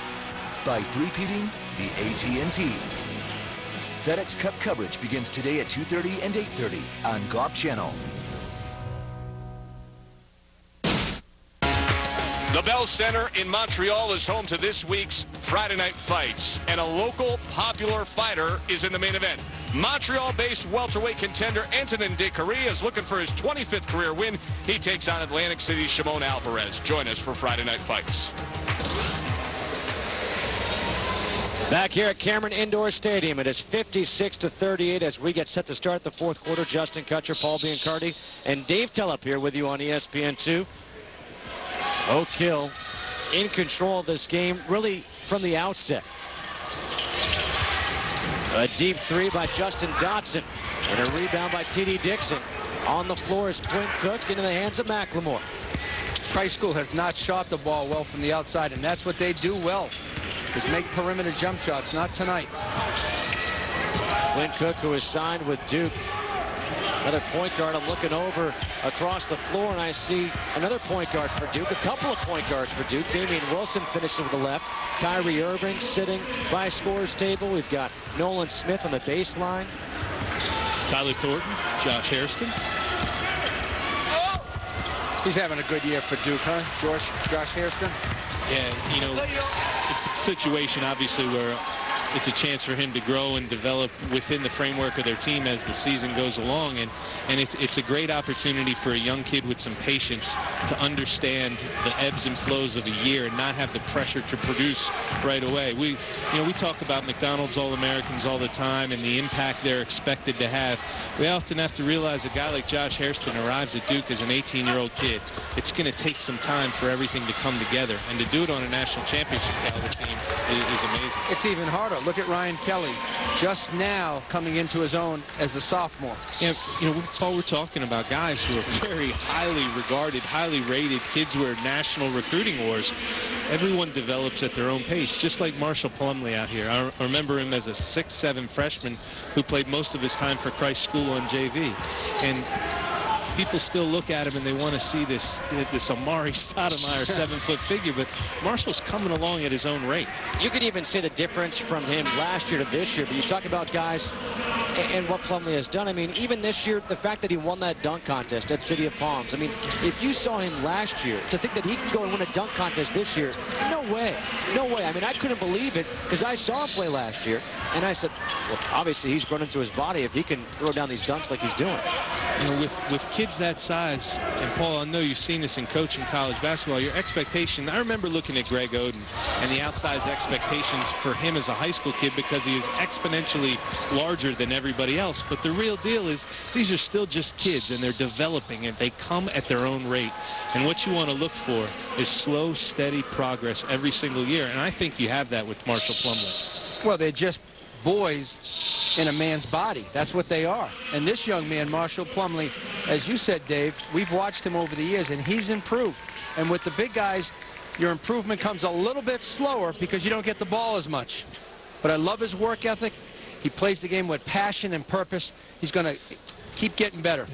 by three-peating the AT&T. FedEx Cup coverage begins today at 2:30 and 8:30 on Golf Channel. The Bell Center in Montreal is home to this week's Friday Night Fights, and a local popular fighter is in the main event. Montreal-based welterweight contender Antonin De Correa is looking for his 25th career win. He takes on Atlantic City's Shimon Alvarez. Join us for Friday Night Fights. Back here at Cameron Indoor Stadium, it is 56-38 as we get set to start the fourth quarter. Justin Kutcher, Paul Biancardi, and Dave Tellup here with you on ESPN2. Oak Hill in control of this game, really from the outset. A deep three by Justin Dotson, and a rebound by T.D. Dixon. On the floor is Q.Cook into the hands of McLemore. Price School has not shot the ball well from the outside, and that's what they do well, is make perimeter jump shots. Not tonight. Q.Cook, who is signed with Duke. Another point guard. I'm looking over across the floor, and I see another point guard for Duke. A couple of point guards for Duke. Damian Wilson finishes with the left. Kyrie Irving sitting by scorer's table. We've got Nolan Smith on the baseline. Tyler Thornton, Josh Hairston. He's having a good year for Duke, huh, Josh Hairston? Yeah, you know, it's a situation, obviously, where it's a chance for him to grow and develop within the framework of their team as the season goes along. And it's a great opportunity for a young kid with some patience to understand the ebbs and flows of a year and not have the pressure to produce right away. We talk about McDonald's All-Americans all the time and the impact they're expected to have. We often have to realize a guy like Josh Hairston arrives at Duke as an 18-year-old kid. It's going to take some time for everything to come together. And to do it on a national championship caliber team is amazing. It's even harder. Look at Ryan Kelly, just now coming into his own as a sophomore. Yeah, Paul, we're talking about guys who are very highly regarded, highly rated, kids who are national recruiting wars. Everyone develops at their own pace, just like Marshall Plumlee out here. I remember him as a 6'7" freshman who played most of his time for Christ School on JV. And people still look at him and they want to see this Amari Stoudemire 7-foot figure, but Marshall's coming along at his own rate. You could even see the difference from him last year to this year, but you talk about guys and what Plumlee has done. I mean, even this year, the fact that he won that dunk contest at City of Palms. I mean, if you saw him last year, to think that he can go and win a dunk contest this year, no way. No way. I mean, I couldn't believe it because I saw him play last year, and I said, well, obviously he's grown into his body if he can throw down these dunks like he's doing. You know, with kids that size, and Paul, I know you've seen this in coaching college basketball, your expectation, I remember looking at Greg Oden and the outsized expectations for him as a high school kid because he is exponentially larger than everybody else. But the real deal is these are still just kids, and they're developing, and they come at their own rate. And what you want to look for is slow, steady progress every single year. And I think you have that with Marshall Plumlee. Well, they're just boys in a man's body. That's what they are. And this young man, Marshall Plumlee, as you said, Dave, we've watched him over the years, and he's improved. And with the big guys, your improvement comes a little bit slower because you don't get the ball as much. But I love his work ethic. He plays the game with passion and purpose. He's going to keep getting better.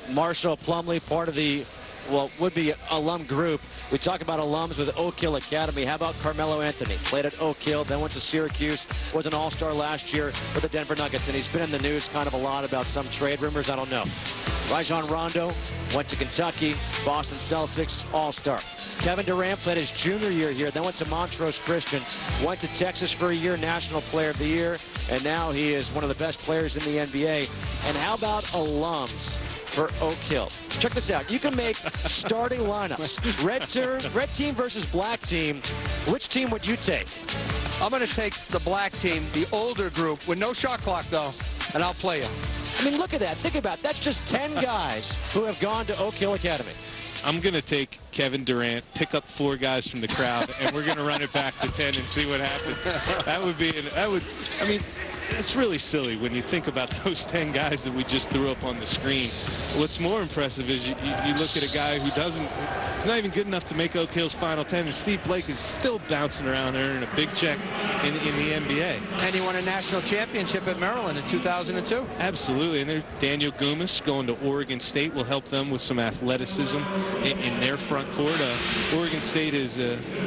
Marshall Plumlee, part of the would-be alum group. We talk about alums with Oak Hill Academy. How about Carmelo Anthony? Played at Oak Hill, then went to Syracuse, was an all-star last year for the Denver Nuggets, and he's been in the news kind of a lot about some trade rumors. I don't know. Rajon Rondo went to Kentucky, Boston Celtics, all-star. Kevin Durant played his junior year here, then went to Montrose Christian, went to Texas for a year, National Player of the Year, and now he is one of the best players in the NBA. And how about alums for Oak Hill? Check this out. You can make starting lineups. Red team versus black team. Which team would you take? I'm going to take the black team, the older group, with no shot clock, though, and I'll play you. I mean, look at that. Think about it. That's just 10 guys who have gone to Oak Hill Academy. I'm going to take Kevin Durant, pick up 4 guys from the crowd, and we're going to run it back to 10 and see what happens. I mean, it's really silly when you think about those 10 guys that we just threw up on the screen. What's more impressive is you look at a guy who he's not even good enough to make Oak Hill's Final 10, and Steve Blake is still bouncing around earning a big check in the NBA. And he won a national championship at Maryland in 2002. Absolutely, and there's Daniel Gumas going to Oregon State will help them with some athleticism in their front court. Oregon State is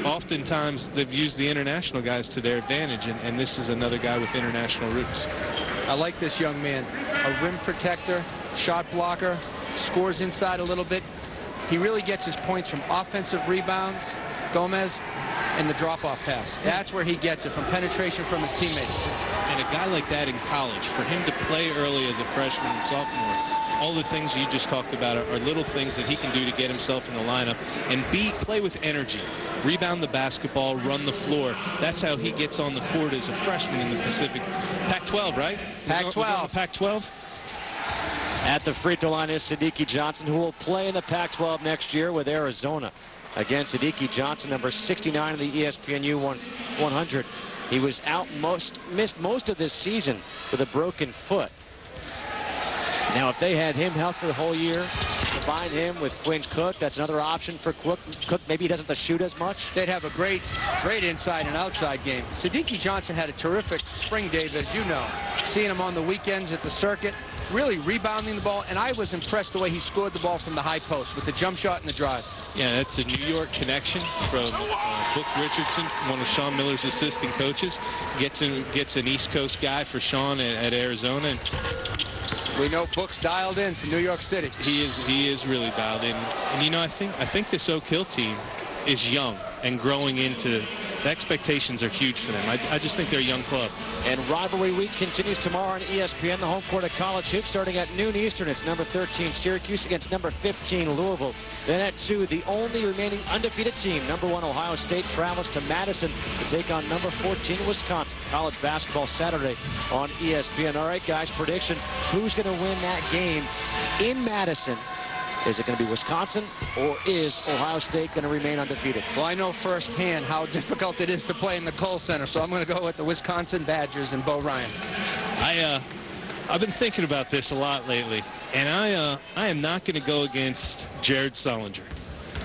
oftentimes they've used the international guys to their advantage, and this is another guy with international roots. I like this young man. A rim protector, shot blocker, scores inside a little bit. He really gets his points from offensive rebounds, Gomez, and the drop-off pass. That's where he gets it, from penetration from his teammates. And a guy like that in college, for him to play early as a freshman and sophomore, all the things you just talked about are little things that he can do to get himself in the lineup and play with energy, rebound the basketball, run the floor. That's how he gets on the court as a freshman in the Pacific. Pac-12, right? Pac-12. Pac-12. At the free throw line is Siddiqui Johnson, who will play in the Pac-12 next year with Arizona. Again, Siddiqui Johnson, number 69 in the ESPNU 100. He was missed most of this season with a broken foot. Now, if they had him healthy for the whole year, combine him with Q.Cook, that's another option for Cook. Maybe he doesn't have to shoot as much. They'd have a great inside and outside game. Siddiqui Johnson had a terrific spring, Dave, as you know. Seeing him on the weekends at the circuit, really rebounding the ball, and I was impressed the way he scored the ball from the high post with the jump shot and the drive. Yeah, that's a New York connection from Book Richardson, one of Sean Miller's assistant coaches. Gets an East Coast guy for Sean at Arizona. And we know Book's dialed in to New York City. He is really dialed in. And you know, I think this Oak Hill team is young and growing into. The expectations are huge for them. I just think they're a young club. And rivalry week continues tomorrow on ESPN, the home court of college hoops, starting at noon Eastern. It's number 13 Syracuse against number 15 Louisville. Then at 2, the only remaining undefeated team, number 1 Ohio State, travels to Madison to take on number 14 Wisconsin. College basketball Saturday on ESPN. All right, guys, prediction: who's going to win that game in Madison? Is it going to be Wisconsin, or is Ohio State going to remain undefeated? Well, I know firsthand how difficult it is to play in the Kohl Center, so I'm going to go with the Wisconsin Badgers and Bo Ryan. I've been thinking about this a lot lately, and I am not going to go against Jared Sullinger.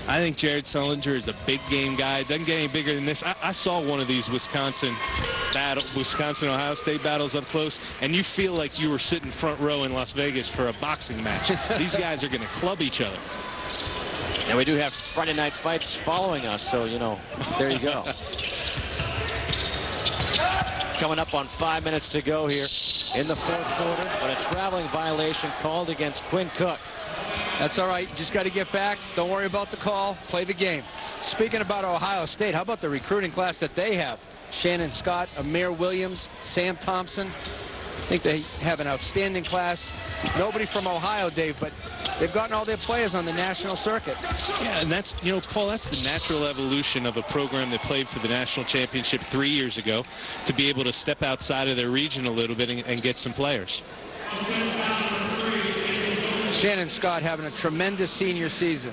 I think Jared Sullinger is a big game guy. Doesn't get any bigger than this. I saw one of these Wisconsin-Ohio State battles up close, and you feel like you were sitting front row in Las Vegas for a boxing match. These guys are going to club each other. And we do have Friday night fights following us, so, you know, there you go. Coming up on 5 minutes to go here in the fourth quarter, but a traveling violation called against Q.Cook. That's all right. You just got to get back. Don't worry about the call. Play the game. Speaking about Ohio State, how about the recruiting class that they have? Shannon Scott, Amir Williams, Sam Thompson. I think they have an outstanding class. Nobody from Ohio, Dave, but they've gotten all their players on the national circuit. Yeah, and that's, you know, Paul, that's the natural evolution of a program that played for the national championship 3 years ago, to be able to step outside of their region a little bit and get some players. Shannon Scott having a tremendous senior season.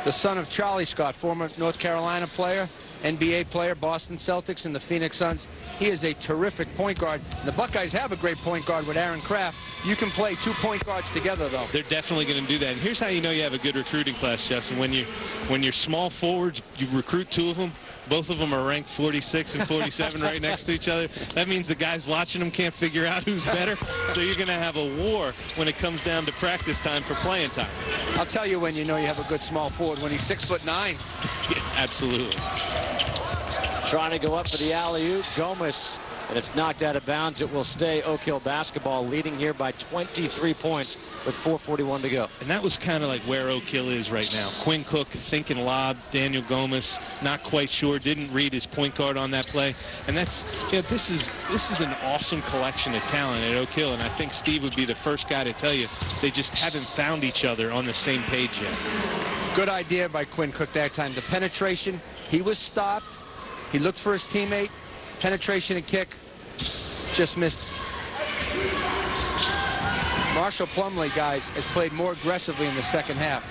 The son of Charlie Scott, former North Carolina player, NBA player, Boston Celtics, and the Phoenix Suns. He is a terrific point guard. The Buckeyes have a great point guard with Aaron Kraft. You can play 2 point guards together, though. They're definitely going to do that. And here's how you know you have a good recruiting class, Justin. When you're small forwards, you recruit 2 of them. Both of them are ranked 46 and 47 right next to each other. That means the guys watching them can't figure out who's better. So you're going to have a war when it comes down to practice time for playing time. I'll tell you when you know you have a good small forward, when he's 6'9". Yeah, absolutely. Trying to go up for the alley-oop. Gomez, and it's knocked out of bounds. It will stay Oak Hill basketball, leading here by 23 points with 4:41 to go. And that was kind of like where Oak Hill is right now. Quinn Cook thinking lob. Daniel Gomez not quite sure. Didn't read his point guard on that play. And that's, yeah, this is an awesome collection of talent at Oak Hill. And I think Steve would be the first guy to tell you they just haven't found each other on the same page yet. Good idea by Quinn Cook that time. The penetration, he was stopped. He looked for his teammate. Penetration and kick, just missed. M.Plumlee, guys, has played more aggressively in the second half.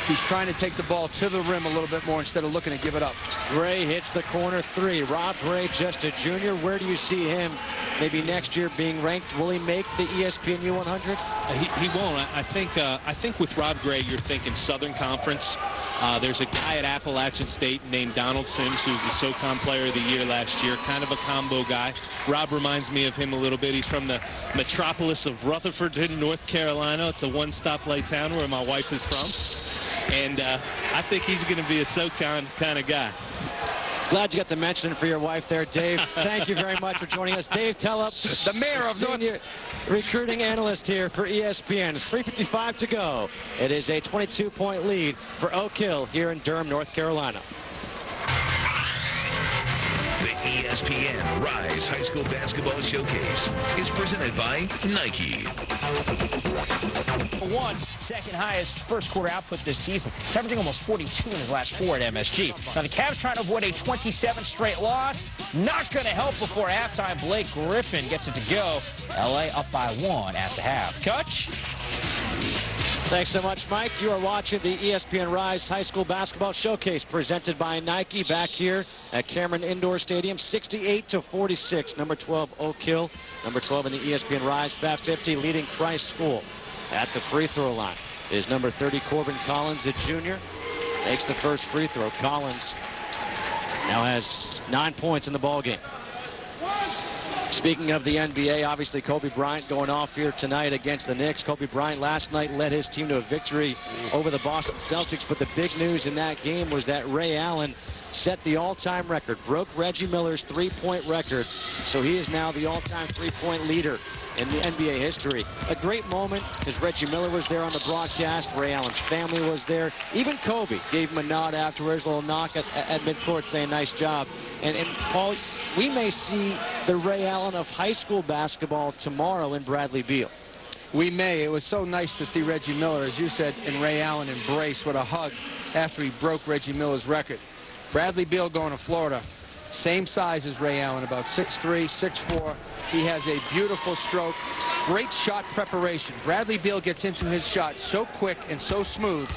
He's trying to take the ball to the rim a little bit more instead of looking to give it up. Gray hits the corner three. Rob Gray, just a junior. Where do you see him maybe next year being ranked? Will he make the ESPN U100? He won't. I think with Rob Gray, you're thinking Southern Conference. There's a guy at Appalachian State named Donald Sims, who's the SoCon Player of the Year last year, kind of a combo guy. Rob reminds me of him a little bit. He's from the metropolis of Rutherford, North Carolina. It's a one-stoplight town where my wife is from. And I think he's going to be a SoCon kind of guy. Glad you got the mention for your wife there, Dave. Thank you very much for joining us. Dave Tellup, the mayor of senior recruiting analyst here for ESPN. 3:55 to go. It is a 22-point lead for Oak Hill here in Durham, North Carolina. The ESPN Rise High School Basketball Showcase is presented by Nike. One, second highest first quarter output this season, averaging almost 42 in his last four at MSG. Now the Cavs trying to avoid a 27th straight loss. Not going to help before halftime. Blake Griffin gets it to go. LA up by one at the half. Coach? Thanks so much, Mike. You are watching the ESPN Rise High School Basketball Showcase presented by Nike back here at Cameron Indoor Stadium. 68-46. Number 12, Oak Hill. Number 12 in the ESPN Rise Fab 50 leading Christ School. At the free throw line is number 30, Corbin Collins, a junior. Makes the first free throw. Collins now has 9 points in the ball game. Speaking of the NBA, obviously Kobe Bryant going off here tonight against the Knicks. Kobe Bryant last night led his team to a victory over the Boston Celtics, but the big news in that game was that Ray Allen set the all-time record, broke Reggie Miller's three-point record, so he is now the all-time three-point leader in the NBA history. A great moment because Reggie Miller was there on the broadcast. Ray Allen's family was there. Even Kobe gave him a nod afterwards, a little knock at midcourt saying nice job. And Paul, we may see the Ray Allen of high school basketball tomorrow in Bradley Beal. We may. It was so nice to see Reggie Miller, as you said, and Ray Allen embrace with a hug after he broke Reggie Miller's record. Bradley Beal going to Florida. Same size as Ray Allen, about 6'3", 6'4". He has a beautiful stroke. Great shot preparation. Bradley Beal gets into his shot so quick and so smooth.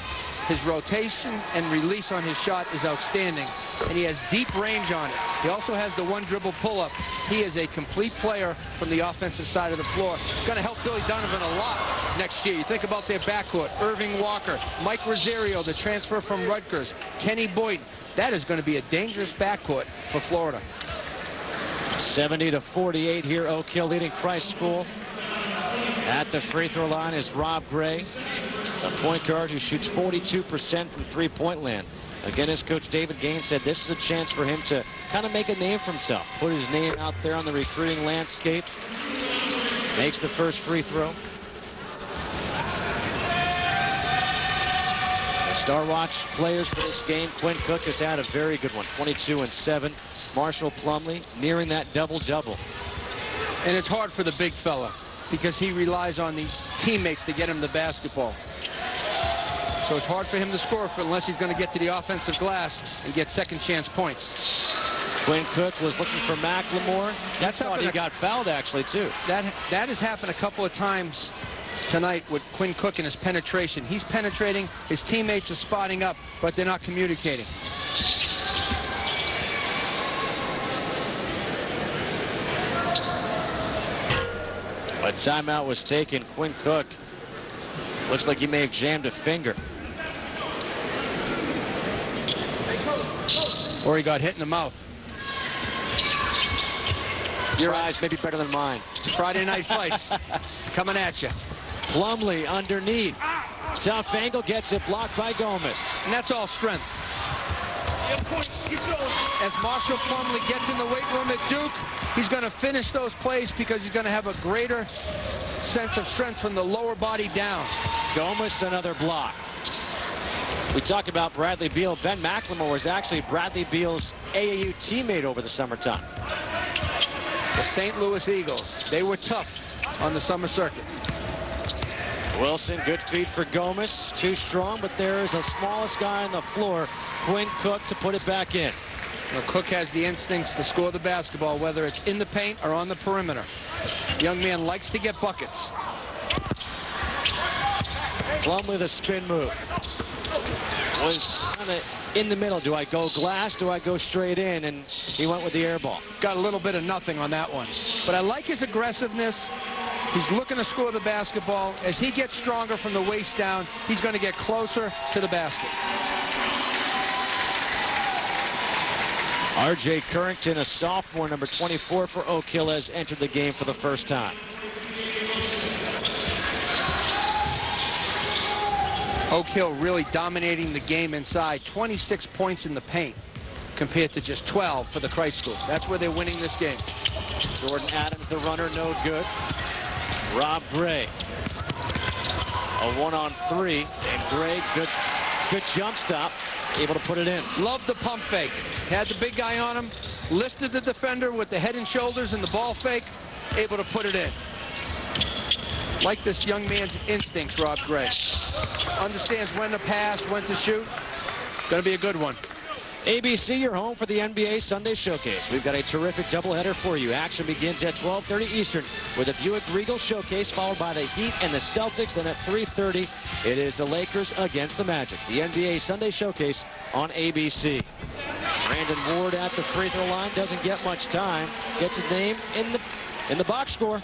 His rotation and release on his shot is outstanding, and he has deep range on it. He also has the one dribble pull-up. He is a complete player from the offensive side of the floor. It's going to help Billy Donovan a lot next year. You think about their backcourt. Irving Walker, Mike Rosario, the transfer from Rutgers, Kenny Boyd. That is going to be a dangerous backcourt for Florida. 70-48 here. Oak Hill leading Christ School. At the free throw line is Rob Gray, a point guard who shoots 42% from three-point land. Again, as Coach David Gaines said, this is a chance for him to kind of make a name for himself. Put his name out there on the recruiting landscape. Makes the first free throw. Star Watch players for this game. Quinn Cook has had a very good one, 22 and 7. M.Plumlee nearing that double-double. And it's hard for the big fella because he relies on the teammates to get him the basketball. So it's hard for him to score unless he's going to get to the offensive glass and get second chance points. Quinn Cook was looking for Macklemore. That's how he got fouled, actually, too. That has happened a couple of times tonight with Quinn Cook and his penetration. He's penetrating, his teammates are spotting up, but they're not communicating. A timeout was taken. Quinn Cook looks like he may have jammed a finger. Or he got hit in the mouth. Your eyes may be better than mine. Friday night fights coming at you. Plumlee underneath. Tough angle, gets it blocked by Gomez. And that's all strength. As Marshall Plumlee gets in the weight room at Duke, he's going to finish those plays because he's going to have a greater sense of strength from the lower body down. Gomez, another block. We talk about Bradley Beal. Ben McLemore was actually Bradley Beal's AAU teammate over the summertime. The St. Louis Eagles, they were tough on the summer circuit. Wilson, good feed for Gomez. Too strong, but there is the smallest guy on the floor, Q.Cook, to put it back in. Well, Cook has the instincts to score the basketball, whether it's in the paint or on the perimeter. The young man likes to get buckets. Plumlee, the spin move. Was kind of in the middle. Do I go glass? Do I go straight in? And he went with the air ball. Got a little bit of nothing on that one. But I like his aggressiveness. He's looking to score the basketball. As he gets stronger from the waist down, he's going to get closer to the basket. R.J. Currington, a sophomore, number 24 for Oak Hill, has entered the game for the first time. Oak Hill really dominating the game inside. 26 points in the paint compared to just 12 for the Christ School. That's where they're winning this game. Jordan Adams, the runner, no good. Rob Gray, a 1-on-3, and Gray, good jump stop, able to put it in. Loved the pump fake. Had the big guy on him, lifted the defender with the head and shoulders and the ball fake, able to put it in. Like this young man's instincts, Rob Gray. Understands when to pass, when to shoot. Gonna be a good one. ABC, your home for the NBA Sunday Showcase. We've got a terrific doubleheader for you. Action begins at 12:30 Eastern with the Buick Regal Showcase, followed by the Heat and the Celtics. Then at 3:30, it is the Lakers against the Magic. The NBA Sunday Showcase on ABC. Brandon Ward at the free throw line, doesn't get much time. Gets his name in the box score.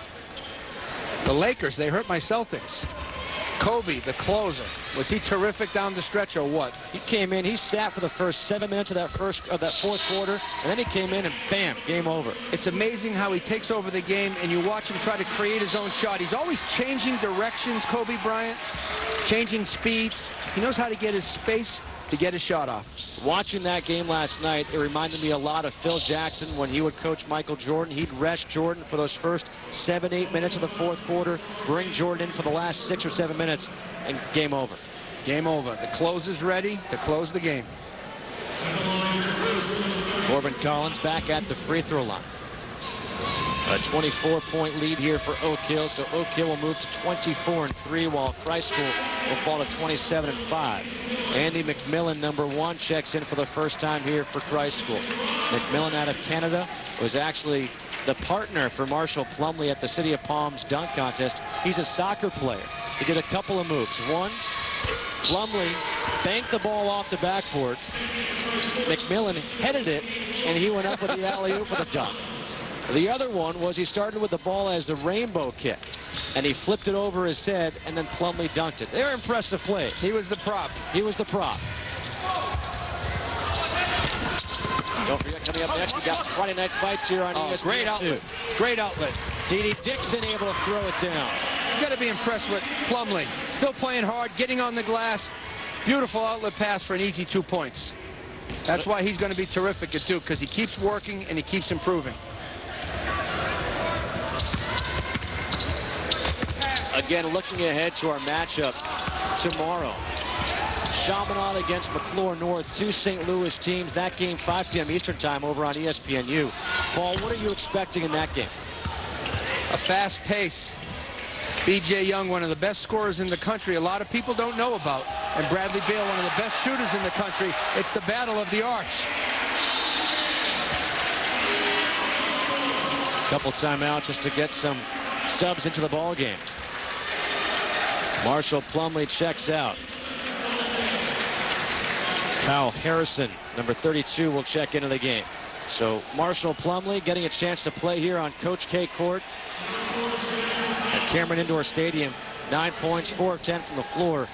The Lakers, they hurt my Celtics. Kobe, the closer, was he terrific down the stretch or what? He came in, he sat for the first 7 minutes of that fourth quarter, and then he came in and bam, game over. It's amazing how he takes over the game, and you watch him try to create his own shot. He's always changing directions, Kobe Bryant, changing speeds. He knows how to get his space to get his shot off. Watching that game last night, it reminded me a lot of Phil Jackson when he would coach Michael Jordan. He'd rest Jordan for those first 7-8 minutes of the fourth quarter, bring Jordan in for the last 6 or 7 minutes, and game over. Game over. The closer's ready to close the game. Corbin Collins back at the free throw line. A 24-point lead here for Oak Hill, so Oak Hill will move to 24-3, while Christ School will fall to 27-5. Andy McMillan, number 1, checks in for the first time here for Christ School. McMillan out of Canada was actually the partner for Marshall Plumlee at the City of Palms dunk contest. He's a soccer player. He did a couple of moves. One, Plumlee banked the ball off the backboard. McMillan headed it, and he went up with the alley-oop for the dunk. The other one was he started with the ball as the rainbow kick, and he flipped it over his head, and then Plumlee dunked it. They're impressive plays. He was the prop. He was the prop. Don't forget, coming up next, we got Friday Night Fights here on ESPN2. Great outlet. Great outlet. T.D. Dixon able to throw it down. You got to be impressed with Plumlee. Still playing hard, getting on the glass. Beautiful outlet pass for an easy 2 points. That's why he's going to be terrific at Duke, because he keeps working and he keeps improving. Again, looking ahead to our matchup tomorrow. Chaminade against McClure North, 2 St. Louis teams. That game 5 p.m. Eastern time over on ESPNU. Paul, what are you expecting in that game? A fast pace. B.J. Young, one of the best scorers in the country, a lot of people don't know about. And Bradley Beal, one of the best shooters in the country. It's the battle of the arch. Couple timeouts just to get some subs into the ball game. Marshall Plumlee checks out. Kyle Harrison, number 32, will check into the game. So Marshall Plumlee getting a chance to play here on Coach K Court at Cameron Indoor Stadium. 9 points, 4 of 10 from the floor.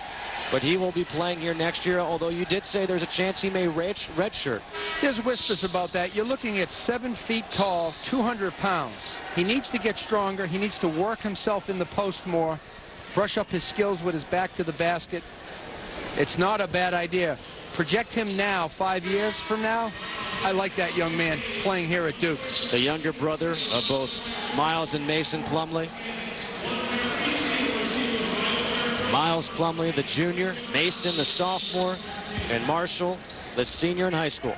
but he will be playing here next year, although you did say there's a chance he may redshirt. There's whispers about that. You're looking at 7 feet tall, 200 pounds. He needs to get stronger. He needs to work himself in the post more, brush up his skills with his back to the basket. It's not a bad idea. Project him now, 5 years from now. I like that young man playing here at Duke. The younger brother of both Miles and Mason Plumlee. Miles Plumlee, the junior, Mason, the sophomore, and Marshall, the senior in high school.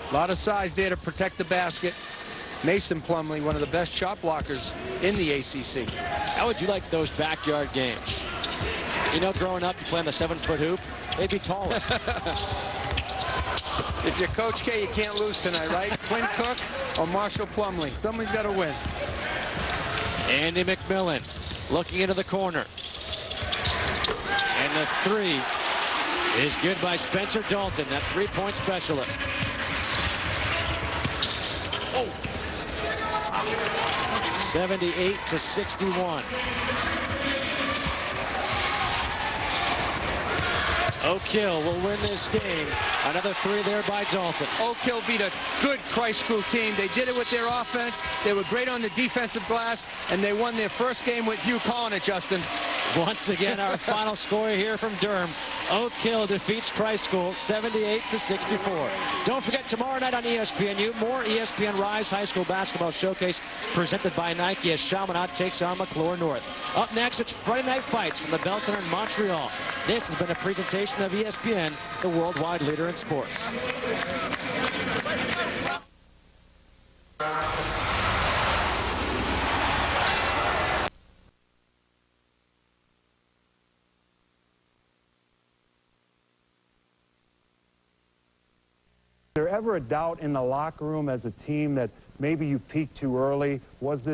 A lot of size there to protect the basket. Mason Plumlee, one of the best shot blockers in the ACC. How would you like those backyard games? You know, growing up, you play on the 7-foot hoop, they'd be taller. If you're Coach K, you can't lose tonight, right? Quinn Cook or Marshall Plumlee. Somebody's got to win. Andy McMillan looking into the corner. And the three is good by Spencer Dalton, that three-point specialist. Oh. 78-61. Oak Hill will win this game. Another three there by Dalton. Oak Hill beat a good Christ School team. They did it with their offense. They were great on the defensive glass, and they won their first game with Hugh calling it, Justin. Once again, our final score here from Durham. Oak Hill defeats Christ School 78-64. Don't forget, tomorrow night on ESPNU, more ESPN Rise High School Basketball Showcase presented by Nike as Chaminade takes on McClure North. Up next, it's Friday Night Fights from the Bell Center in Montreal. This has been a presentation of ESPN, the worldwide leader in sports. Is there ever a doubt in the locker room as a team that maybe you peaked too early? Was this